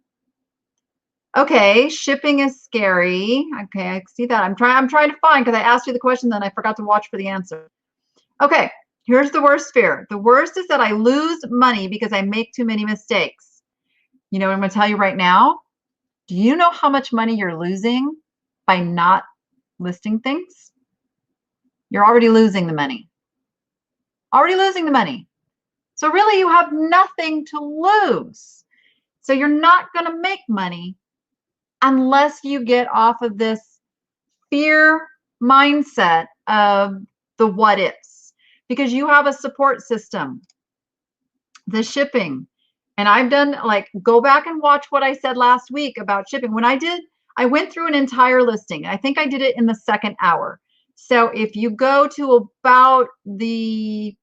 Okay, shipping is scary. Okay, I see that. I'm trying to find, because I asked you the question, then I forgot to watch for the answer. Okay, here's the worst fear. The worst is that I lose money because I make too many mistakes. You know what I'm going to tell you right now? Do you know how much money you're losing by not listing things? You're already losing the money. Already losing the money. So really, you have nothing to lose. So you're not going to make money unless you get off of this fear mindset of the what ifs, because you have a support system, the shipping. And I've done, like, go back and watch what I said last week about shipping. When I went through an entire listing. I think I did it in the 2nd hour. So if you go to about the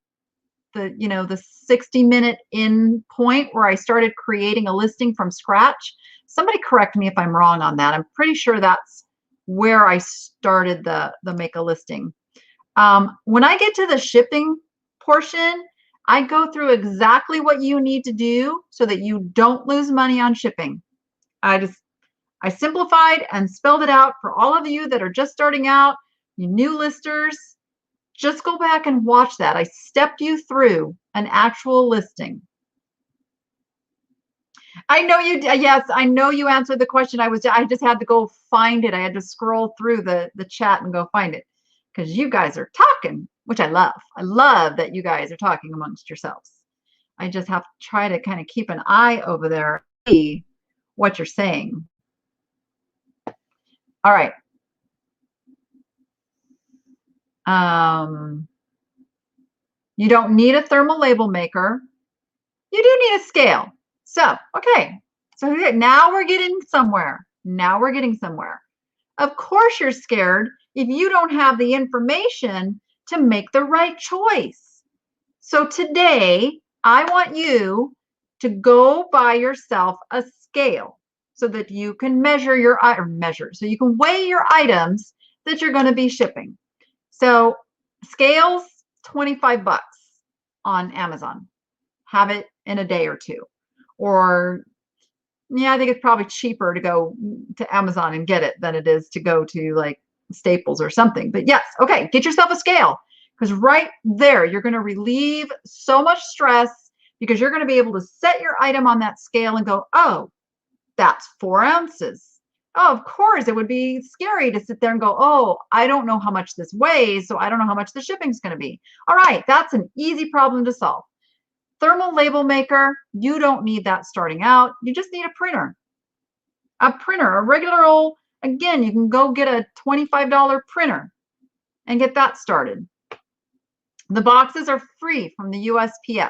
60-minute in point where I started creating a listing from scratch, somebody correct me if I'm wrong on that. I'm pretty sure that's where I started the make a listing. When I get to the shipping portion, I go through exactly what you need to do so that you don't lose money on shipping. I simplified and spelled it out for all of you that are just starting out, you new listers. Just go back and watch that. I stepped you through an actual listing. I know you, yes, I know you answered the question. I just had to go find it. I had to scroll through the chat and go find it, because you guys are talking, which I love. I love that you guys are talking amongst yourselves. I just have to try to kind of keep an eye over there, see what you're saying. All right. You don't need a thermal label maker. You do need a scale. So, okay. So now we're getting somewhere. Now we're getting somewhere. Of course you're scared if you don't have the information to make the right choice. So today, I want you to go buy yourself a scale so that you can so you can weigh your items that you're going to be shipping. So scales, 25 bucks on Amazon. Have it in a day or two. Or yeah, I think it's probably cheaper to go to Amazon and get it than it is to go to like Staples or something. But yes, okay, get yourself a scale, because right there, you're going to relieve so much stress, because you're going to be able to set your item on that scale and go, oh, that's 4 ounces. Oh, of course, it would be scary to sit there and go, oh, I don't know how much this weighs, so I don't know how much the shipping's going to be. All right, that's an easy problem to solve. Thermal label maker, you don't need that starting out. You just need a printer. A regular old, again, you can go get a $25 printer and get that started. The boxes are free from the USPS.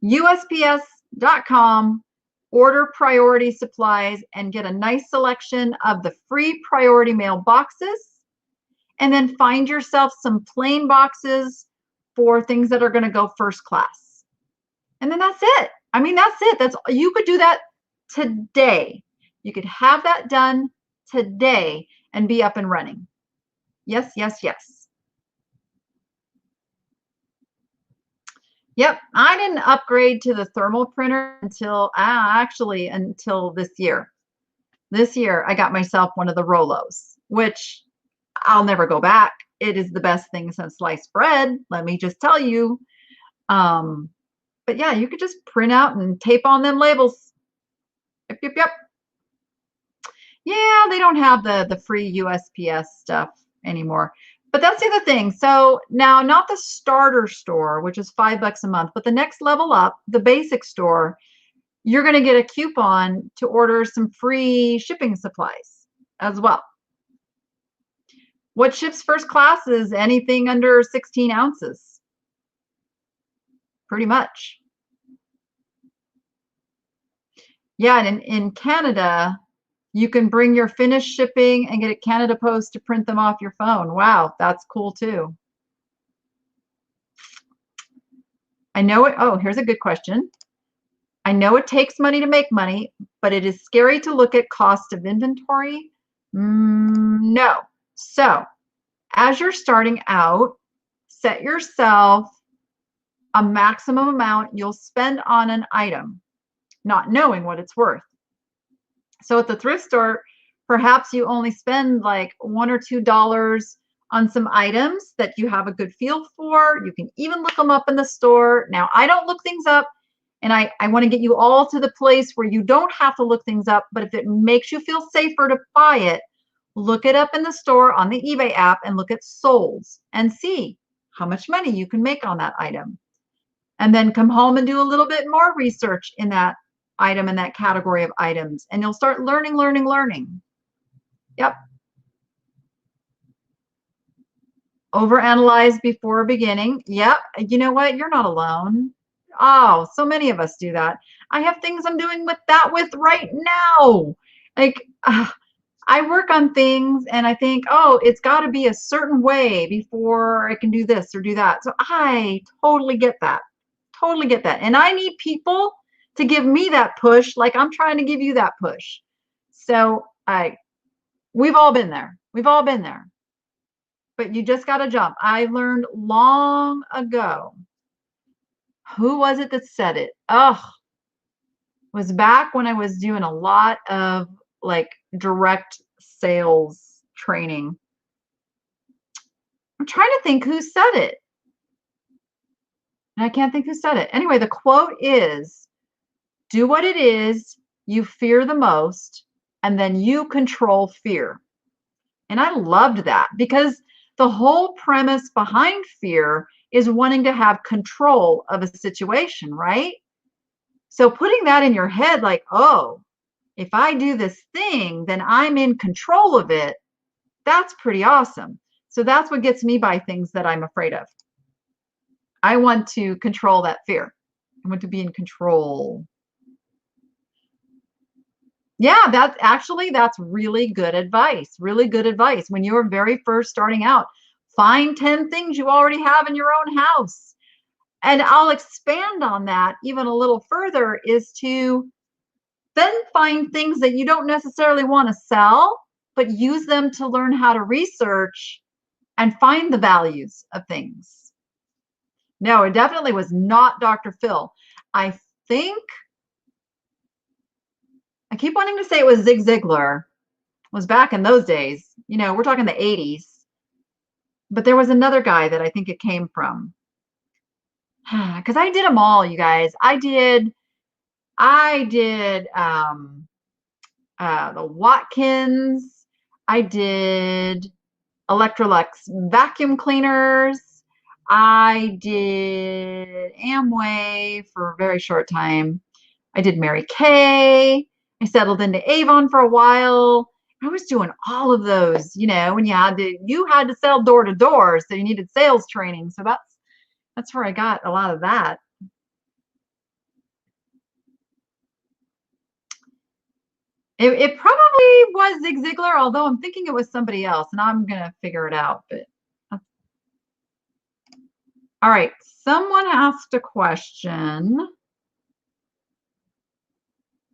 USPS.com, order priority supplies and get a nice selection of the free priority mail boxes. And then find yourself some plain boxes for things that are going to go first class. And then that's it. I mean, that's it. You could do that today. You could have that done today and be up and running. Yes, yes, yes. Yep, I didn't upgrade to the thermal printer until this year. This year, I got myself one of the Rolos, which I'll never go back. It is the best thing since sliced bread, let me just tell you. But yeah, you could just print out and tape on them labels. Yep, yep, yep. Yeah, they don't have the free USPS stuff anymore. But that's the other thing. So now, not the starter store, which is $5 a month, but the next level up, the basic store, you're going to get a coupon to order some free shipping supplies as well. What ships first class is anything under 16 ounces. Pretty much. Yeah, and in Canada, you can bring your finished shipping and get a Canada Post to print them off your phone. Wow, that's cool too. I know it. Oh, here's a good question. I know it takes money to make money, but it is scary to look at cost of inventory. No. So as you're starting out, set yourself a maximum amount you'll spend on an item, not knowing what it's worth. So at the thrift store, perhaps you only spend like $1 or $2 on some items that you have a good feel for. You can even look them up in the store. Now, I don't look things up, and I want to get you all to the place where you don't have to look things up, but if it makes you feel safer to buy it, look it up in the store on the eBay app and look at solds and see how much money you can make on that item. And then come home and do a little bit more research in that item, in that category of items, and you'll start learning. Yep. Overanalyze before beginning. Yep. You know what? You're not alone. Oh, so many of us do that. I have things I'm doing with right now. Like, I work on things and I think, oh, it's got to be a certain way before I can do this or do that. So I totally get that. Totally get that. And I need people to give me that push, like I'm trying to give you that push. So we've all been there. We've all been there. But you just got to jump. I learned long ago. Who was it that said it? Oh, it was back when I was doing a lot of like direct sales training. I'm trying to think who said it. And I can't think who said it. Anyway, the quote is, do what it is you fear the most, and then you control fear. And I loved that, because the whole premise behind fear is wanting to have control of a situation, right? So putting that in your head, like, oh, if I do this thing, then I'm in control of it. That's pretty awesome. So that's what gets me by things that I'm afraid of. I want to control that fear. I want to be in control. Yeah, that's really good advice. Really good advice. When you're very first starting out, find 10 things you already have in your own house. And I'll expand on that even a little further, is to then find things that you don't necessarily want to sell, but use them to learn how to research and find the values of things. No, it definitely was not Dr. Phil. I think, I keep wanting to say it was Zig Ziglar. It was back in those days. You know, we're talking the 80s. But there was another guy that I think it came from. Because I did them all, you guys. I did the Watkins. I did Electrolux vacuum cleaners. I did Amway for a very short time. I did Mary Kay. I settled into Avon for a while. I was doing all of those, you know, when you had to sell door to door, so you needed sales training. So that's where I got a lot of that. It probably was Zig Ziglar, although I'm thinking it was somebody else, and I'm gonna figure it out. But all right, someone asked a question.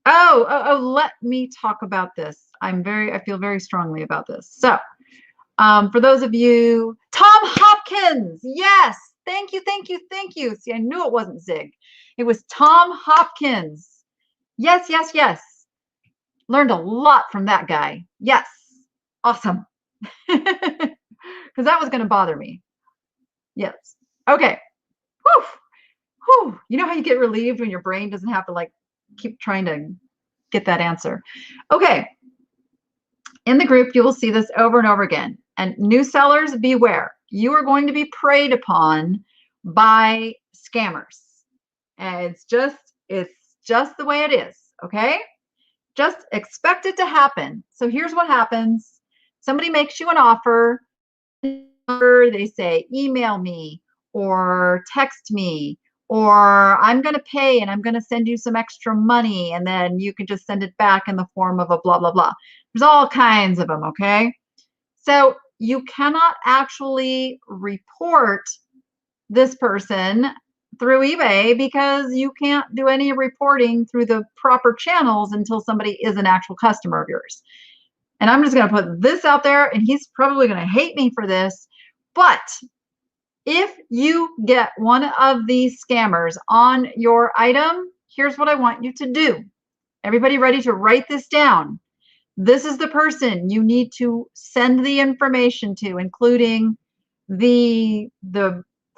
Let me talk about this. I feel very strongly about this. So, for those of you, Tom Hopkins, yes, thank you, thank you, thank you. See, I knew it wasn't Zig. It was Tom Hopkins. Yes, yes, yes. Learned a lot from that guy. Yes, awesome. Because that was going to bother me. Yes. Okay. Whew. Whew. You know how you get relieved when your brain doesn't have to like keep trying to get that answer. Okay. In the group, you will see this over and over again. And new sellers, beware. You are going to be preyed upon by scammers. And it's just the way it is. Okay. Just expect it to happen. So here's what happens. Somebody makes you an offer. They say, email me or text me, or I'm going to pay and I'm going to send you some extra money, and then you can just send it back in the form of a blah, blah, blah. There's all kinds of them, okay? So you cannot actually report this person through eBay because you can't do any reporting through the proper channels until somebody is an actual customer of yours. And I'm just going to put this out there, and he's probably going to hate me for this, but if you get one of these scammers on your item, here's what I want you to do. Everybody ready to write this down? This is the person you need to send the information to, including the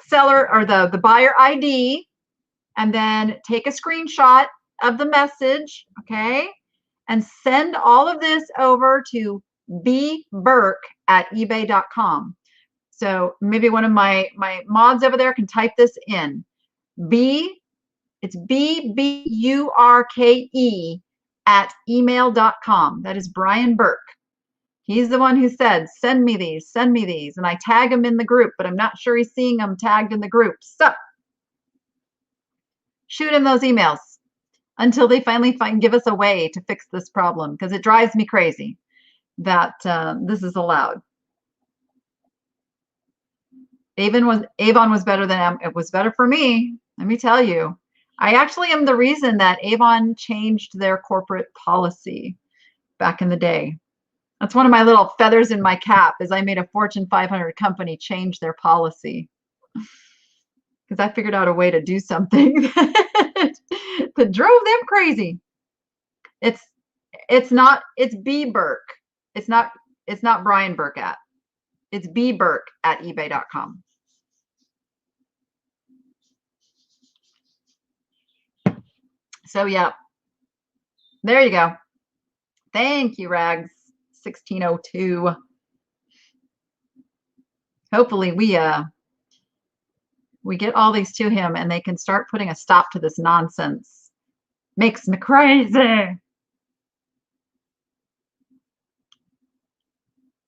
seller or the buyer ID, and then take a screenshot of the message, okay? And send all of this over to bburke@ebay.com. So maybe one of my mods over there can type this in. It's BBURKE at email.com. That is Brian Burke. He's the one who said, send me these, send me these. And I tag him in the group, but I'm not sure he's seeing them tagged in the group. So shoot him those emails until they finally give us a way to fix this problem, because it drives me crazy that this is allowed. Avon was better than it was better for me. Let me tell you, I actually am the reason that Avon changed their corporate policy back in the day. That's one of my little feathers in my cap, is I made a Fortune 500 company change their policy because I figured out a way to do something that drove them crazy. It's B Burke. It's not Brian Burke at. It's bburke@ebay.com. So yeah, there you go. Thank you, Rags 1602. Hopefully we get all these to him and they can start putting a stop to this nonsense. Makes me crazy.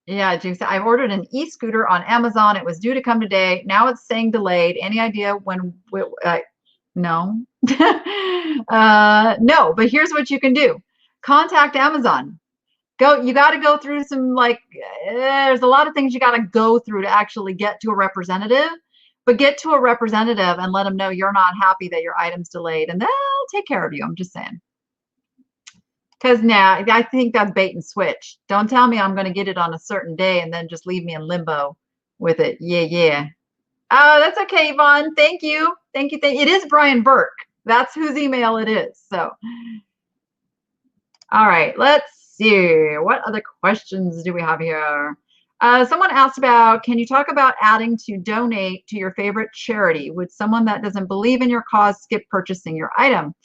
Yeah, Jinx, I've ordered an e-scooter on Amazon. It was due to come today. Now it's saying delayed. Any idea when? No. No, but here's what you can do. contact Amazon. You got to go through some, like, there's a lot of things you got to go through to actually get to a representative, but get to a representative and let them know you're not happy that your item's delayed, and they'll take care of you. I'm just saying. Because now I think that's bait and switch. Don't tell me I'm going to get it on a certain day and then just leave me in limbo with it. Yeah. Oh, that's okay, Yvonne. Thank you. It is Brian Burke. That's whose email it is. So, all right, let's see. What other questions do we have here? Someone asked about, can you talk about adding to donate to your favorite charity? Would someone that doesn't believe in your cause skip purchasing your item?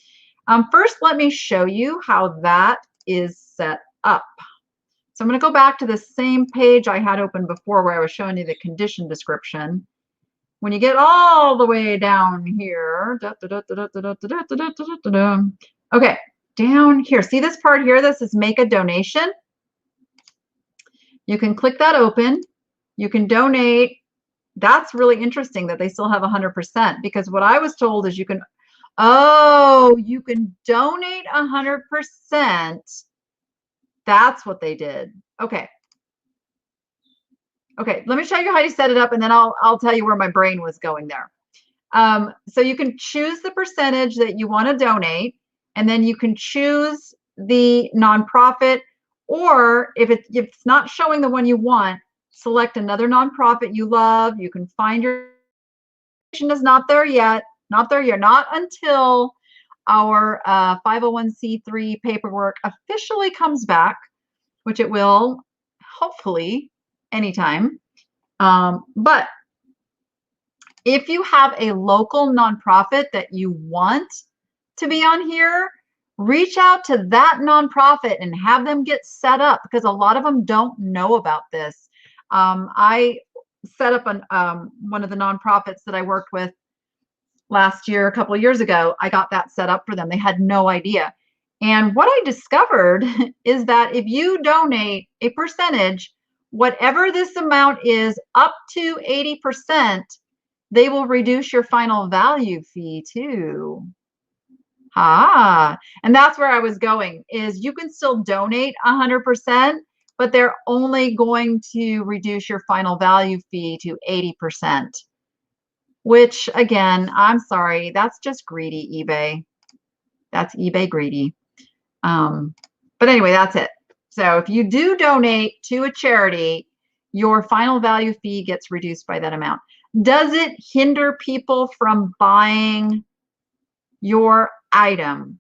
First, let me show you how that is set up. So I'm going to go back to the same page I had open before where I was showing you the condition description. When you get all the way down here, okay, down here, see this part here? This is make a donation. You can click that open. You can donate. That's really interesting that they still have 100%, because what I was told is you can donate 100%. That's what they did. Okay, let me show you how you set it up, and then I'll tell you where my brain was going there. So you can choose the percentage that you want to donate, and then you can choose the nonprofit, or if it's not showing the one you want, select another nonprofit you love. You can find your donation is not there yet. Not until our 501c3 paperwork officially comes back, which it will hopefully anytime. But if you have a local nonprofit that you want to be on here, reach out to that nonprofit and have them get set up, because a lot of them don't know about this. I set up one of the nonprofits that I worked with last year, a couple of years ago. I got that set up for them. They had no idea. And what I discovered is that if you donate a percentage, whatever this amount is, up to 80%, they will reduce your final value fee too. And that's where I was going, is you can still donate 100%, but they're only going to reduce your final value fee to 80%, which, again, I'm sorry, that's just greedy eBay. That's eBay greedy. But anyway, that's it. So if you do donate to a charity, your final value fee gets reduced by that amount. Does it hinder people from buying your item?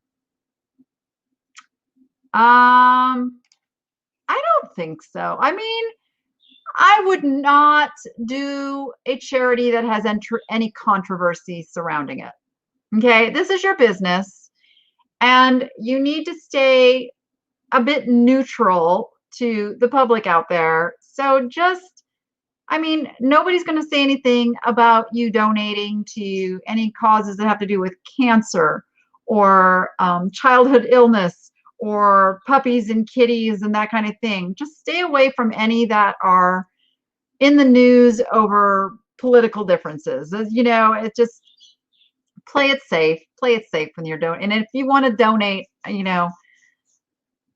I don't think so. I mean, I would not do a charity that has any controversy surrounding it. Okay, this is your business, and you need to stay a bit neutral to the public out there. So nobody's going to say anything about you donating to any causes that have to do with cancer or childhood illness or puppies and kitties and that kind of thing. Just stay away from any that are in the news over political differences. It just play it safe when you're donating. And if you want to donate,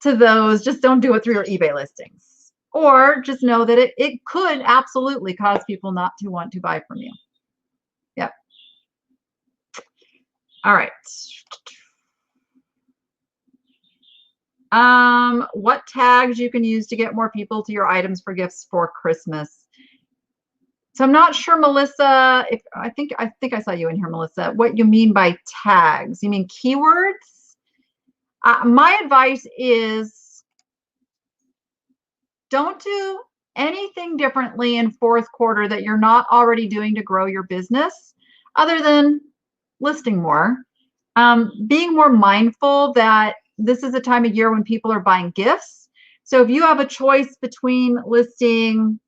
to those, just don't do it through your eBay listings, or just know that it could absolutely cause people not to want to buy from you. Yep. All right. What tags you can use to get more people to your items for gifts for Christmas? So I'm not sure, Melissa, I think I saw you in here, Melissa, what you mean by tags. You mean keywords? My advice is don't do anything differently in fourth quarter that you're not already doing to grow your business, other than listing more. Being more mindful that this is a time of year when people are buying gifts. So if you have a choice between listing,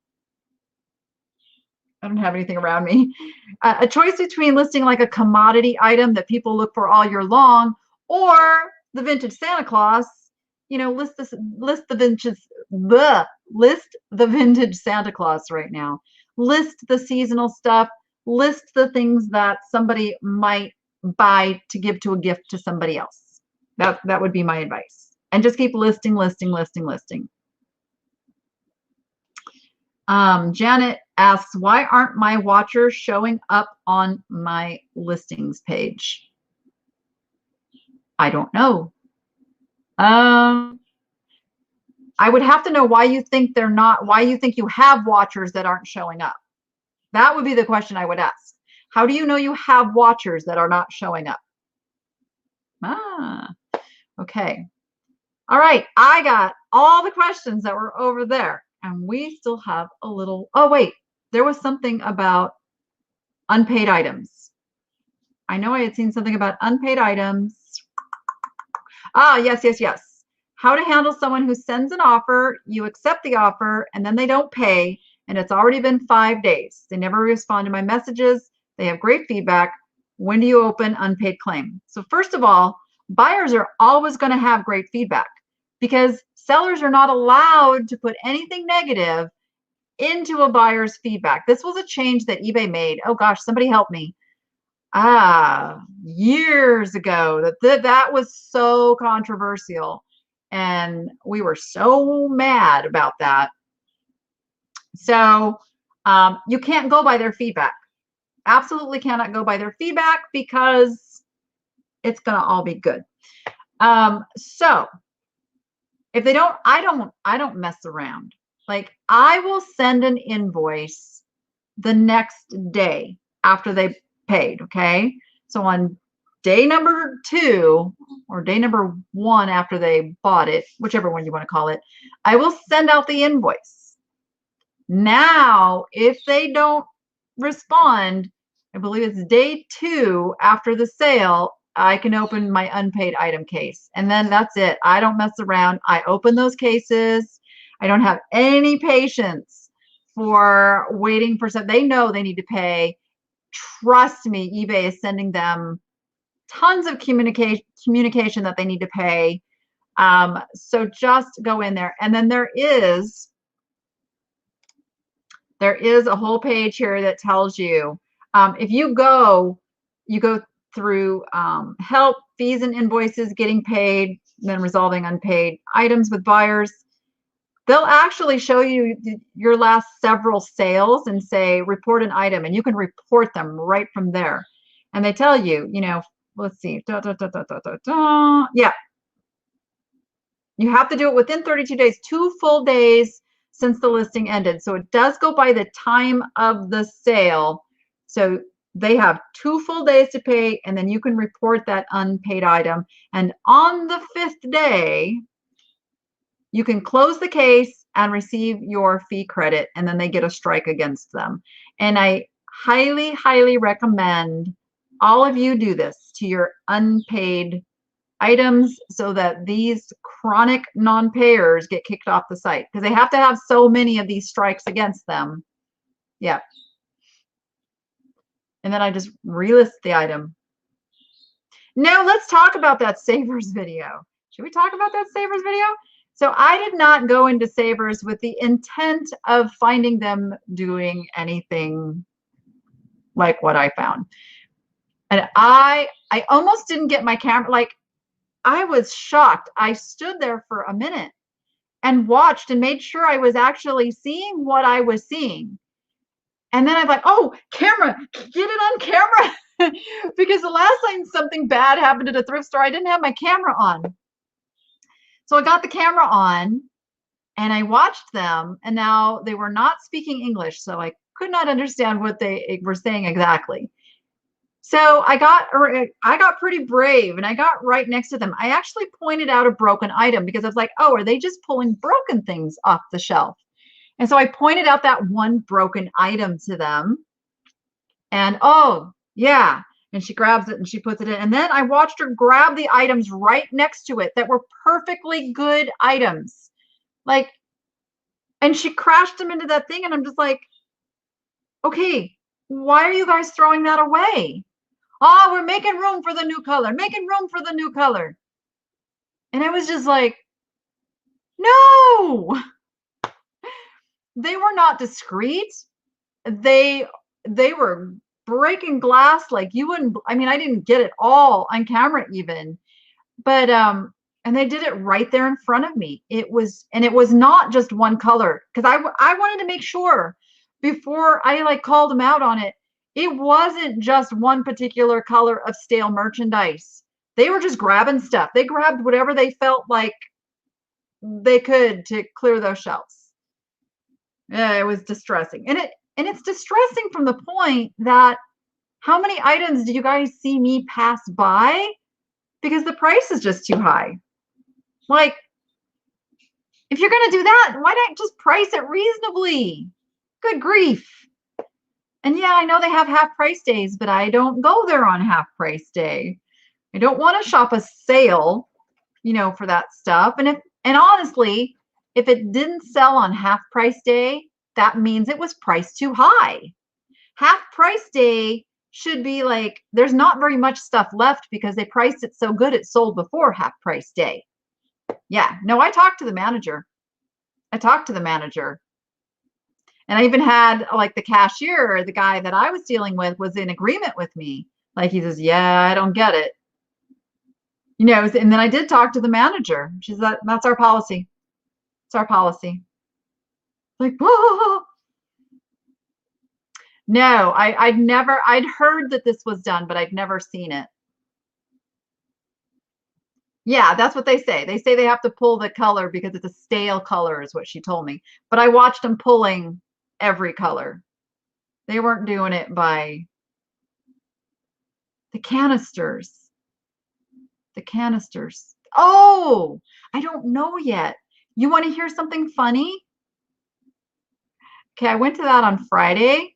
I don't have anything around me, a choice between listing like a commodity item that people look for all year long, or the vintage Santa Claus, list the vintage Santa Claus right now. List the seasonal stuff. List the things that somebody might buy to give to a gift to somebody else. That would be my advice. and just keep listing, listing, listing, listing. Janet asks, why aren't my watchers showing up on my listings page? I don't know. I would have to know why you think they're not, why you think you have watchers that aren't showing up. That would be the question I would ask. How do you know you have watchers that are not showing up? Okay. All right. I got all the questions that were over there, and we still have a little, oh, wait, there was something about unpaid items. I know I had seen something about unpaid items. Yes, yes, yes. How to handle someone who sends an offer, you accept the offer, and then they don't pay, and it's already been 5 days. They never respond to my messages. They have great feedback. When do you open unpaid claim? So first of all, buyers are always going to have great feedback because sellers are not allowed to put anything negative into a buyer's feedback. This was a change that eBay made. Oh gosh, somebody help me. Years ago. That was so controversial, and we were so mad about that. So you can't go by their feedback. Absolutely cannot go by their feedback because it's gonna all be good. So if they don't, I don't mess around. Like, I will send an invoice the next day after they paid. Okay, so on day number 2 or day number 1 after they bought it, whichever one you want to call it, I will send out the invoice. Now if they don't respond, I believe it's day 2 after the sale, I can open my unpaid item case, and then that's it. I don't mess around. I open those cases. I don't have any patience for waiting for some. They know they need to pay. Trust me, eBay is sending them tons of communication that they need to pay. So just go in there, and then there is a whole page here that tells you if you go through help, fees and invoices, getting paid, then resolving unpaid items with buyers. They'll actually show you your last several sales and say report an item, and you can report them right from there. And they tell you, let's see, yeah, you have to do it within 32 days, 2 full days since the listing ended. So it does go by the time of the sale. So they have 2 full days to pay, and then you can report that unpaid item. And on the 5th day, you can close the case and receive your fee credit, and then they get a strike against them. And I highly, highly recommend all of you do this to your unpaid items so that these chronic non-payers get kicked off the site, because they have to have so many of these strikes against them. Yeah. And then I just relist the item. Now let's talk about that Savers video. Should we talk about that Savers video? So I did not go into Savers with the intent of finding them doing anything like what I found. And I almost didn't get my camera. Like, I was shocked. I stood there for a minute and watched and made sure I was actually seeing what I was seeing. And then I'm like, oh, camera, get it on camera. Because the last time something bad happened at a thrift store, I didn't have my camera on. So I got the camera on and I watched them, and now they were not speaking English, so I could not understand what they were saying exactly. So I got pretty brave, and I got right next to them. I actually pointed out a broken item because I was like, oh, are they just pulling broken things off the shelf? And so I pointed out that one broken item to them, and oh, yeah. And she grabs it and she puts it in. And then I watched her grab the items right next to it that were perfectly good items. Like, and she crashed them into that thing. And I'm just like, okay, why are you guys throwing that away? Oh, we're making room for the new color, making room for the new color. And I was just like, no, they were not discreet. They were breaking glass like you wouldn't. I mean, I didn't get it all on camera even, but And they did it right there in front of me. It was not just one color, because I wanted to make sure before I like called them out on it. It wasn't just one particular color of stale merchandise. They were just grabbing stuff. They grabbed whatever they felt like they could to clear those shelves. It was distressing. And it's distressing from the point that how many items do you guys see me pass by because the price is just too high? Like, if you're going to do that, why not just price it reasonably? Good grief. And yeah, I know they have half price days, but I don't go there on half price day. I don't want to shop a sale, for that stuff. And honestly, if it didn't sell on half price day, that means it was priced too high. Half price day should be like, there's not very much stuff left because they priced it so good it sold before half price day. Yeah, no, I talked to the manager. And I even had like the cashier, the guy that I was dealing with, was in agreement with me. Like, he says, yeah, I don't get it. And then I did talk to the manager. She's like, that's our policy. It's our policy. Like, whoa. No, I'd heard that this was done, but I'd never seen it. Yeah, that's what they say. They say they have to pull the color because it's a stale color, is what she told me. But I watched them pulling every color. They weren't doing it by the canisters. The canisters. Oh, I don't know yet. You want to hear something funny? Okay, I went to that on Friday.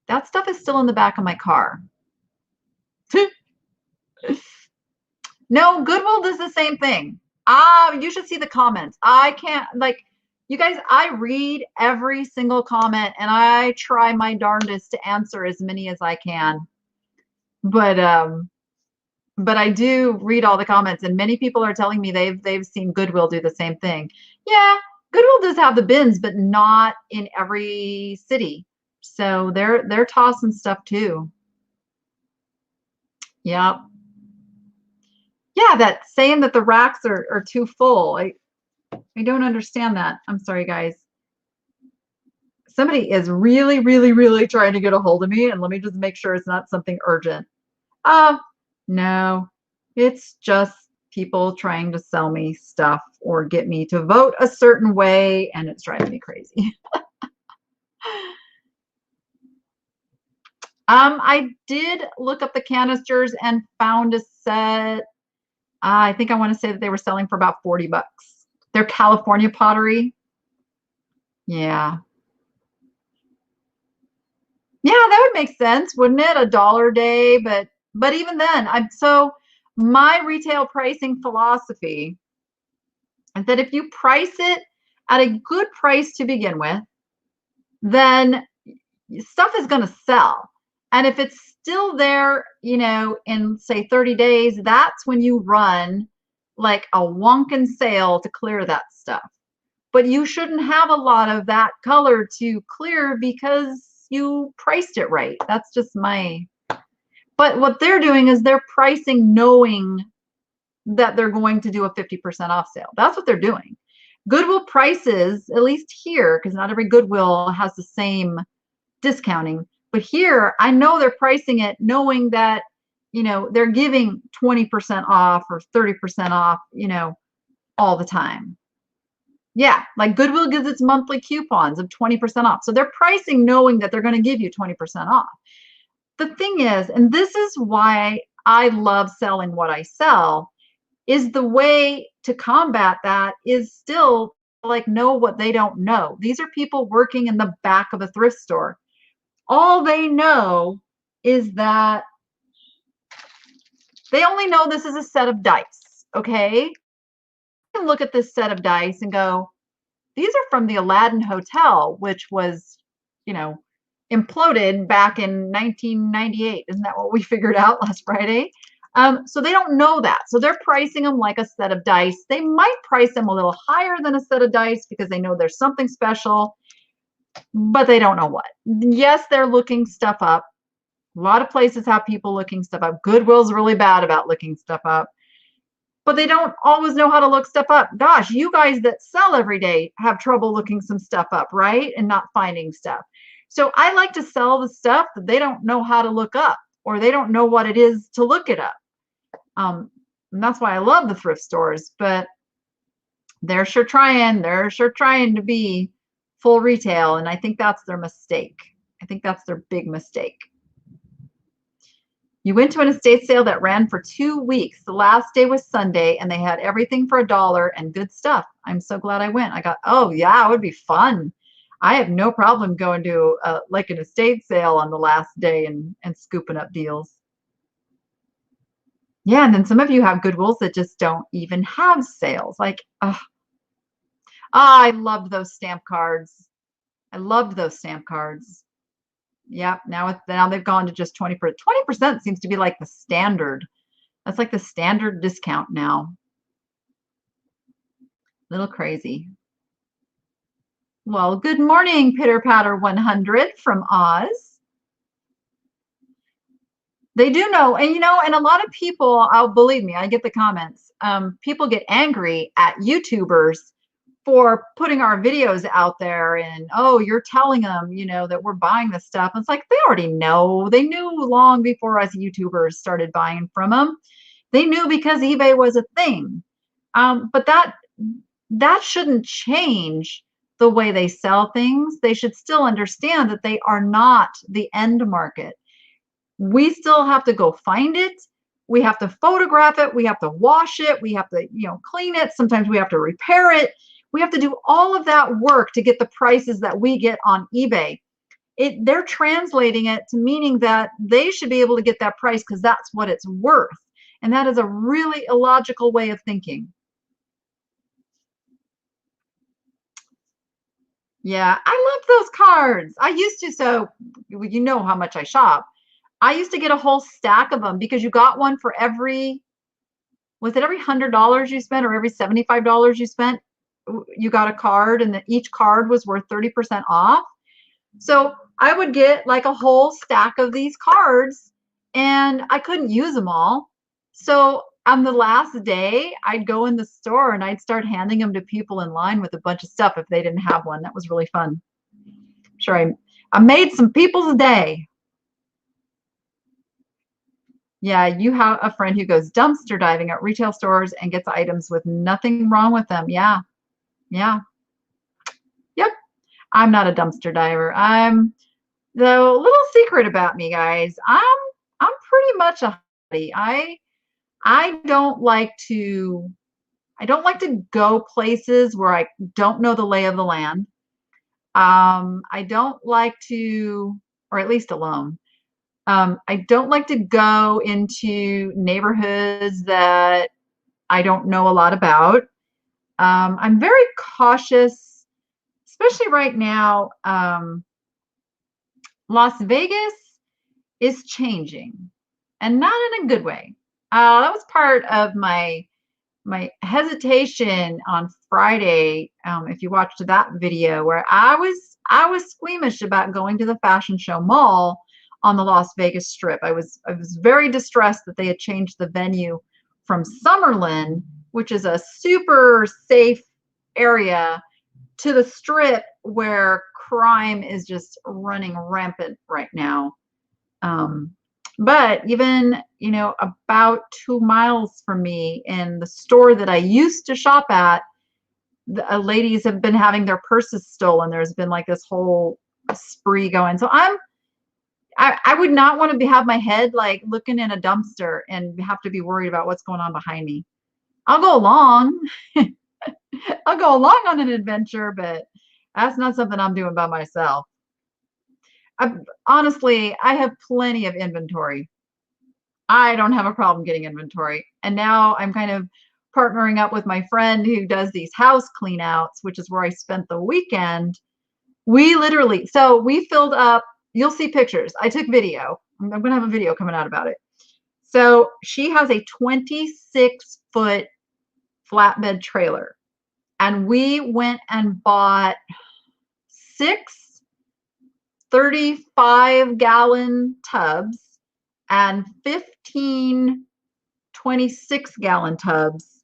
That stuff is still in the back of my car. No, Goodwill does the same thing. You should see the comments. I can't, like, you guys, I read every single comment and I try my darndest to answer as many as I can. But I do read all the comments, and many people are telling me they've seen Goodwill do the same thing. Yeah, Goodwill does have the bins, but not in every city. So they're tossing stuff too. Yeah. Yeah, that saying that the racks are too full. I don't understand that. I'm sorry, guys. Somebody is really, really, really trying to get a hold of me, and let me just make sure it's not something urgent. No, it's just people trying to sell me stuff or get me to vote a certain way, and it's driving me crazy. I did look up the canisters and found a set. I think I want to say that they were selling for about 40 bucks. They're California pottery. Yeah. Yeah, that would make sense, wouldn't it? $1 a day, but even then, my retail pricing philosophy is that if you price it at a good price to begin with, then stuff is going to sell. And if it's still there, in say 30 days, that's when you run like a wonkin' sale to clear that stuff. But you shouldn't have a lot of that color to clear because you priced it right. That's just but what they're doing is they're pricing knowing that they're going to do a 50% off sale. That's what they're doing. Goodwill prices, at least here, because not every Goodwill has the same discounting, but here I know they're pricing it knowing that, they're giving 20% off or 30% off, all the time. Yeah, like Goodwill gives its monthly coupons of 20% off. So they're pricing knowing that they're going to give you 20% off. The thing is, and this is why I love selling what I sell, is the way to combat that is still like know what they don't know. These are people working in the back of a thrift store. All they know is that they only know this is a set of dice, okay? You can look at this set of dice and go, these are from the Aladdin Hotel, which was, imploded back in 1998. Isn't that what we figured out last Friday? So they don't know that. So they're pricing them like a set of dice. They might price them a little higher than a set of dice because they know there's something special, but they don't know what. Yes, they're looking stuff up. A lot of places have people looking stuff up. Goodwill's really bad about looking stuff up. but they don't always know how to look stuff up. Gosh, you guys that sell every day have trouble looking some stuff up, right? And not finding stuff. So I like to sell the stuff that they don't know how to look up, or they don't know what it is to look it up. And that's why I love the thrift stores, but they're sure trying to be full retail. And I think that's their mistake. I think that's their big mistake. You went to an estate sale that ran for 2 weeks. The last day was Sunday, and they had everything for $1 and good stuff. I'm so glad I went. I got, oh yeah, it would be fun. I have no problem going to like an estate sale on the last day and scooping up deals. Yeah, and then some of you have Goodwills that just don't even have sales. Like, I loved those stamp cards. I loved those stamp cards. Yeah, now they've gone to just 20%. 20% seems to be like the standard. That's like the standard discount now. Little crazy. Well, good morning, Pitter Patter 100 from Oz. They do know, and and a lot of people, believe me, I get the comments. People get angry at YouTubers for putting our videos out there, and oh, you're telling them, that we're buying this stuff. And it's like they already know. They knew long before us YouTubers started buying from them. They knew because eBay was a thing. But that shouldn't change the way they sell things. They should still understand that they are not the end market. We still have to go find it. We have to photograph it. We have to wash it. We have to, clean it. Sometimes we have to repair it. We have to do all of that work to get the prices that we get on eBay. They're translating it to meaning that they should be able to get that price because that's what it's worth. And that is a really illogical way of thinking. Yeah, I love those cards. I used to, so you know how much I shop. I used to get a whole stack of them because you got one for was it every $100 you spent or every $75 you spent? You got a card, and each card was worth 30% off. So I would get like a whole stack of these cards, and I couldn't use them all. So on the last day, I'd go in the store and I'd start handing them to people in line with a bunch of stuff if they didn't have one. That was really fun. Sure, I made some people's day. Yeah, you have a friend who goes dumpster diving at retail stores and gets items with nothing wrong with them. Yeah. Yeah. Yep. I'm not a dumpster diver. The little secret about me, guys. I'm pretty much a hottie. I don't like to go places where I don't know the lay of the land. I don't like to, or at least alone. I don't like to go into neighborhoods that I don't know a lot about. I'm very cautious, especially right now. Las Vegas is changing, and not in a good way. That was part of my hesitation on Friday. If you watched that video, where I was squeamish about going to the Fashion Show Mall on the Las Vegas Strip. I was very distressed that they had changed the venue from Summerlin, which is a super safe area, to the Strip where crime is just running rampant right now. But even, about 2 miles from me in the store that I used to shop at, the ladies have been having their purses stolen. There's been like this whole spree going. So I would not want to have my head like looking in a dumpster and have to be worried about what's going on behind me. I'll go along. I'll go along on an adventure, but that's not something I'm doing by myself. Honestly, I have plenty of inventory. I don't have a problem getting inventory. And now I'm kind of partnering up with my friend who does these house clean outs, which is where I spent the weekend. We filled up, you'll see pictures. I took video. I'm going to have a video coming out about it. So she has a 26-foot flatbed trailer. And we went and bought 6 35-gallon tubs and 15 26-gallon tubs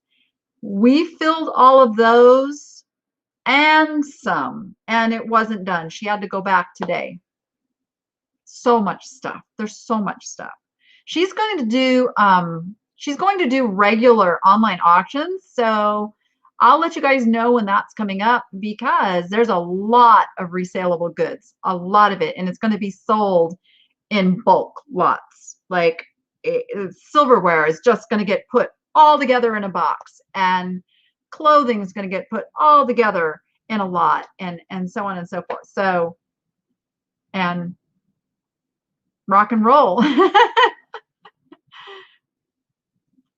We filled all of those and some, and it wasn't done. She had to go back today. So much stuff. There's so much stuff. She's going to do regular online auctions. So I'll let you guys know when that's coming up because there's a lot of resaleable goods, a lot of it, and it's going to be sold in bulk lots. Like silverware is just going to get put all together in a box, and clothing is going to get put all together in a lot, and so on and so forth. So, and rock and roll.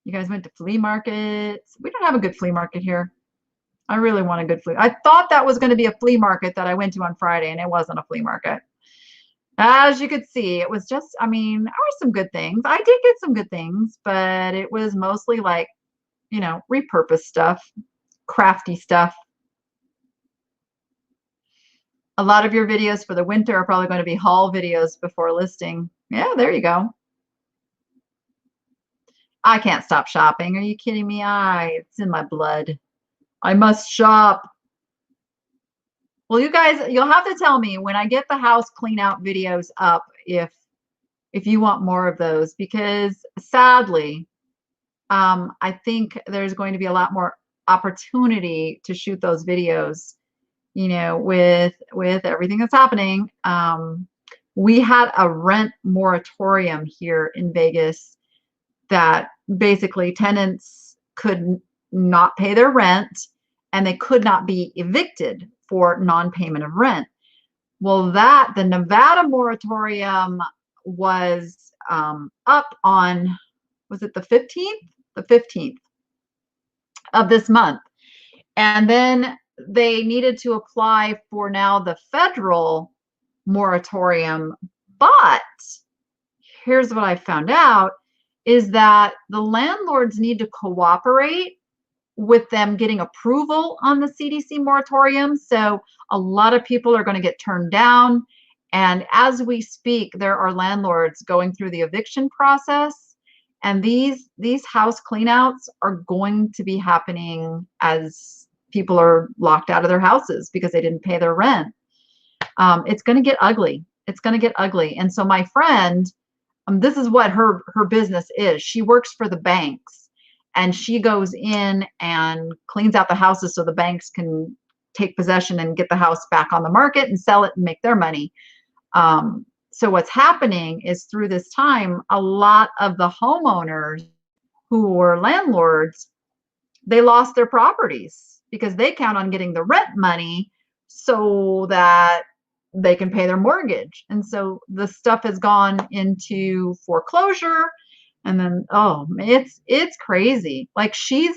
You guys went to flea markets. We don't have a good flea market here. I really want a good flea. I thought that was going to be a flea market that I went to on Friday, and it wasn't a flea market. As you could see, it was just, I mean, there were some good things. I did get some good things, but it was mostly like, repurposed stuff, crafty stuff. A lot of your videos for the winter are probably going to be haul videos before listing. Yeah, there you go. I can't stop shopping. Are you kidding me? It's in my blood. I must shop. Well, you guys, you'll have to tell me when I get the house clean out videos up if you want more of those, because sadly, I think there's going to be a lot more opportunity to shoot those videos, with everything that's happening. We had a rent moratorium here in Vegas that basically tenants could not pay their rent and they could not be evicted for non-payment of rent. Well, the Nevada moratorium was up on, was it the 15th? The 15th of this month. And then they needed to apply for now the federal moratorium. But here's what I found out is that the landlords need to cooperate with them getting approval on the CDC moratorium. So a lot of people are going to get turned down. And as we speak, there are landlords going through the eviction process. And these house cleanouts are going to be happening as people are locked out of their houses because they didn't pay their rent. It's going to get ugly. It's going to get ugly. And so my friend, this is what her business is. She works for the banks, and she goes in and cleans out the houses so the banks can take possession and get the house back on the market and sell it and make their money. So what's happening is through this time, a lot of the homeowners who were landlords, they lost their properties because they count on getting the rent money so that they can pay their mortgage. And so the stuff has gone into foreclosure. And then, it's crazy. Like she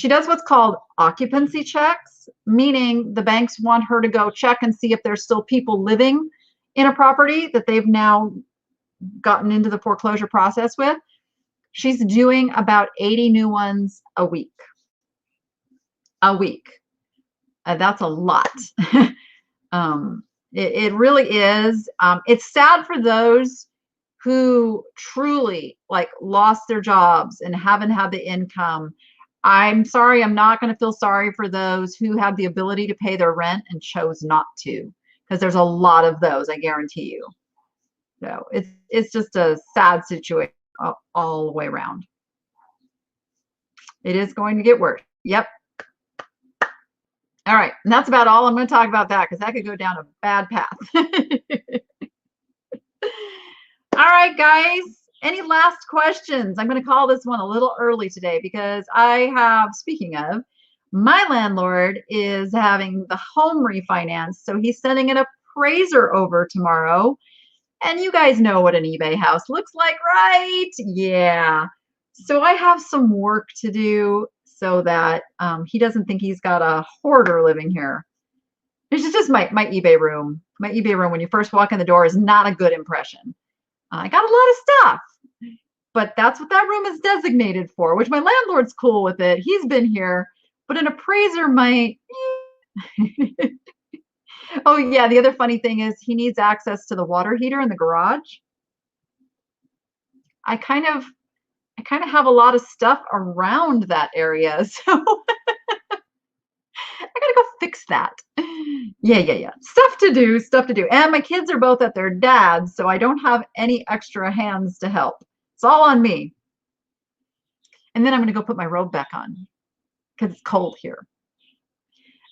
does what's called occupancy checks, meaning the banks want her to go check and see if there's still people living in a property that they've now gotten into the foreclosure process with. She's doing about 80 new ones a week. That's a lot. It really is. It's sad for those who truly lost their jobs and haven't had the income. I'm sorry, I'm not going to feel sorry for those who have the ability to pay their rent and chose not to, because there's a lot of those, I guarantee you. So it's just a sad situation all the way around. It is going to get worse. Yep. All right, and that's about all I'm going to talk about that, because that could go down a bad path. All right, guys, any last questions? I'm going to call this one a little early today because speaking of, my landlord is having the home refinance, so he's sending an appraiser over tomorrow. And you guys know what an eBay house looks like, right? Yeah. So I have some work to do so that he doesn't think he's got a hoarder living here. This is just my eBay room. My eBay room, when you first walk in the door, is not a good impression. I got a lot of stuff, but that's what that room is designated for, which my landlord's cool with it. He's been here, but an appraiser might. Oh, yeah. The other funny thing is he needs access to the water heater in the garage. I kind of I kind of have a lot of stuff around that area. So I gotta go fix that. Yeah. Stuff to do, stuff to do. And my kids are both at their dad's, so I don't have any extra hands to help. It's all on me. And then I'm gonna go put my robe back on because it's cold here.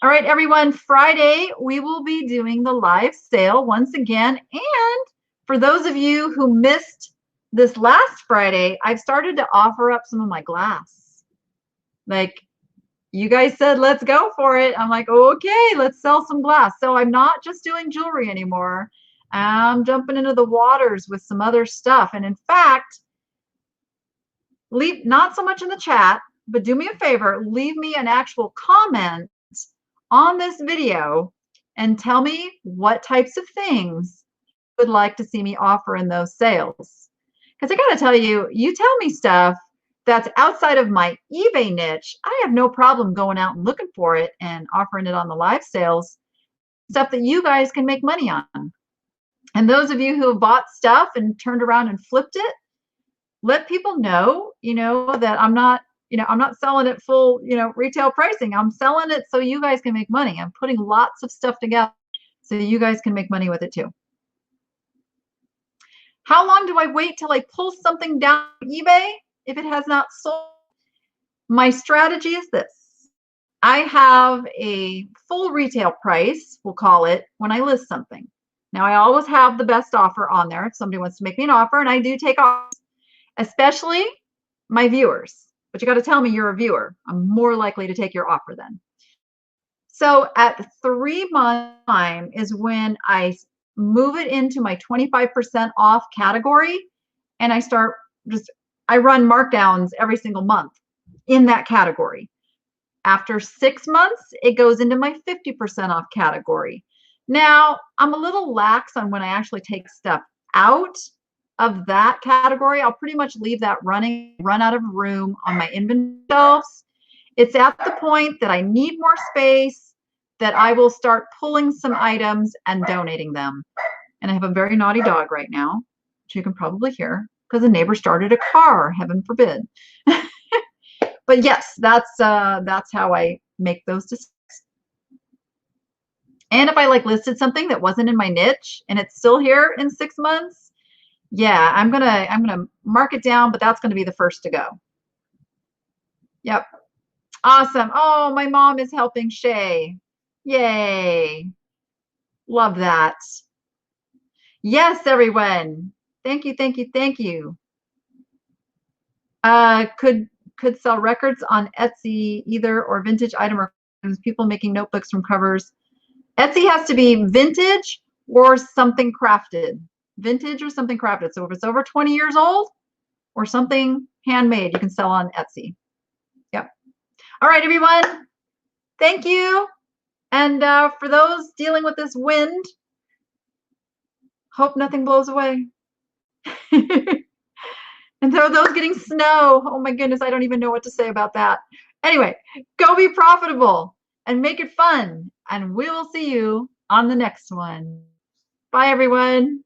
All right, everyone, Friday, we will be doing the live sale once again. And for those of you who missed this last Friday, I've started to offer up some of my glass. Like, you guys said, let's go for it. I'm like, okay, let's sell some glass. So I'm not just doing jewelry anymore. I'm jumping into the waters with some other stuff. And in fact, leave not so much in the chat, but do me a favor, leave me an actual comment on this video and tell me what types of things you would like to see me offer in those sales. Because I gotta tell you, you tell me stuff that's outside of my eBay niche, I have no problem going out and looking for it and offering it on the live sales, stuff that you guys can make money on. And those of you who have bought stuff and turned around and flipped it, let people know, that I'm not selling it full, retail pricing. I'm selling it so you guys can make money. I'm putting lots of stuff together so you guys can make money with it too. How long do I wait till I pull something down eBay if it has not sold? My strategy is this. I have a full retail price, we'll call it, when I list something. Now, I always have the best offer on there if somebody wants to make me an offer, and I do take offers, especially my viewers. But you got to tell me you're a viewer. I'm more likely to take your offer then. So at 3 months time is when I move it into my 25% off category, and I run markdowns every single month in that category. After 6 months, it goes into my 50% off category. Now, I'm a little lax on when I actually take stuff out of that category. I'll pretty much leave that running, run out of room on my inventory shelves. It's at the point that I need more space that I will start pulling some items and donating them. And I have a very naughty dog right now, which you can probably hear because a neighbor started a car, heaven forbid. But yes, that's how I make those decisions. And if I listed something that wasn't in my niche and it's still here in 6 months, yeah, I'm gonna mark it down, but that's gonna be the first to go. Yep. Awesome. Oh, my mom is helping Shay. Yay. Love that. Yes, everyone. Thank you. Could sell records on Etsy either, or vintage item, or people making notebooks from covers. Etsy has to be vintage or something crafted. Vintage or something crafted. So if it's over 20 years old or something handmade, you can sell on Etsy. Yep. All right, everyone. Thank you. And for those dealing with this wind, hope nothing blows away. And for those getting snow, oh my goodness, I don't even know what to say about that. Anyway, go be profitable and make it fun. And we will see you on the next one. Bye, everyone.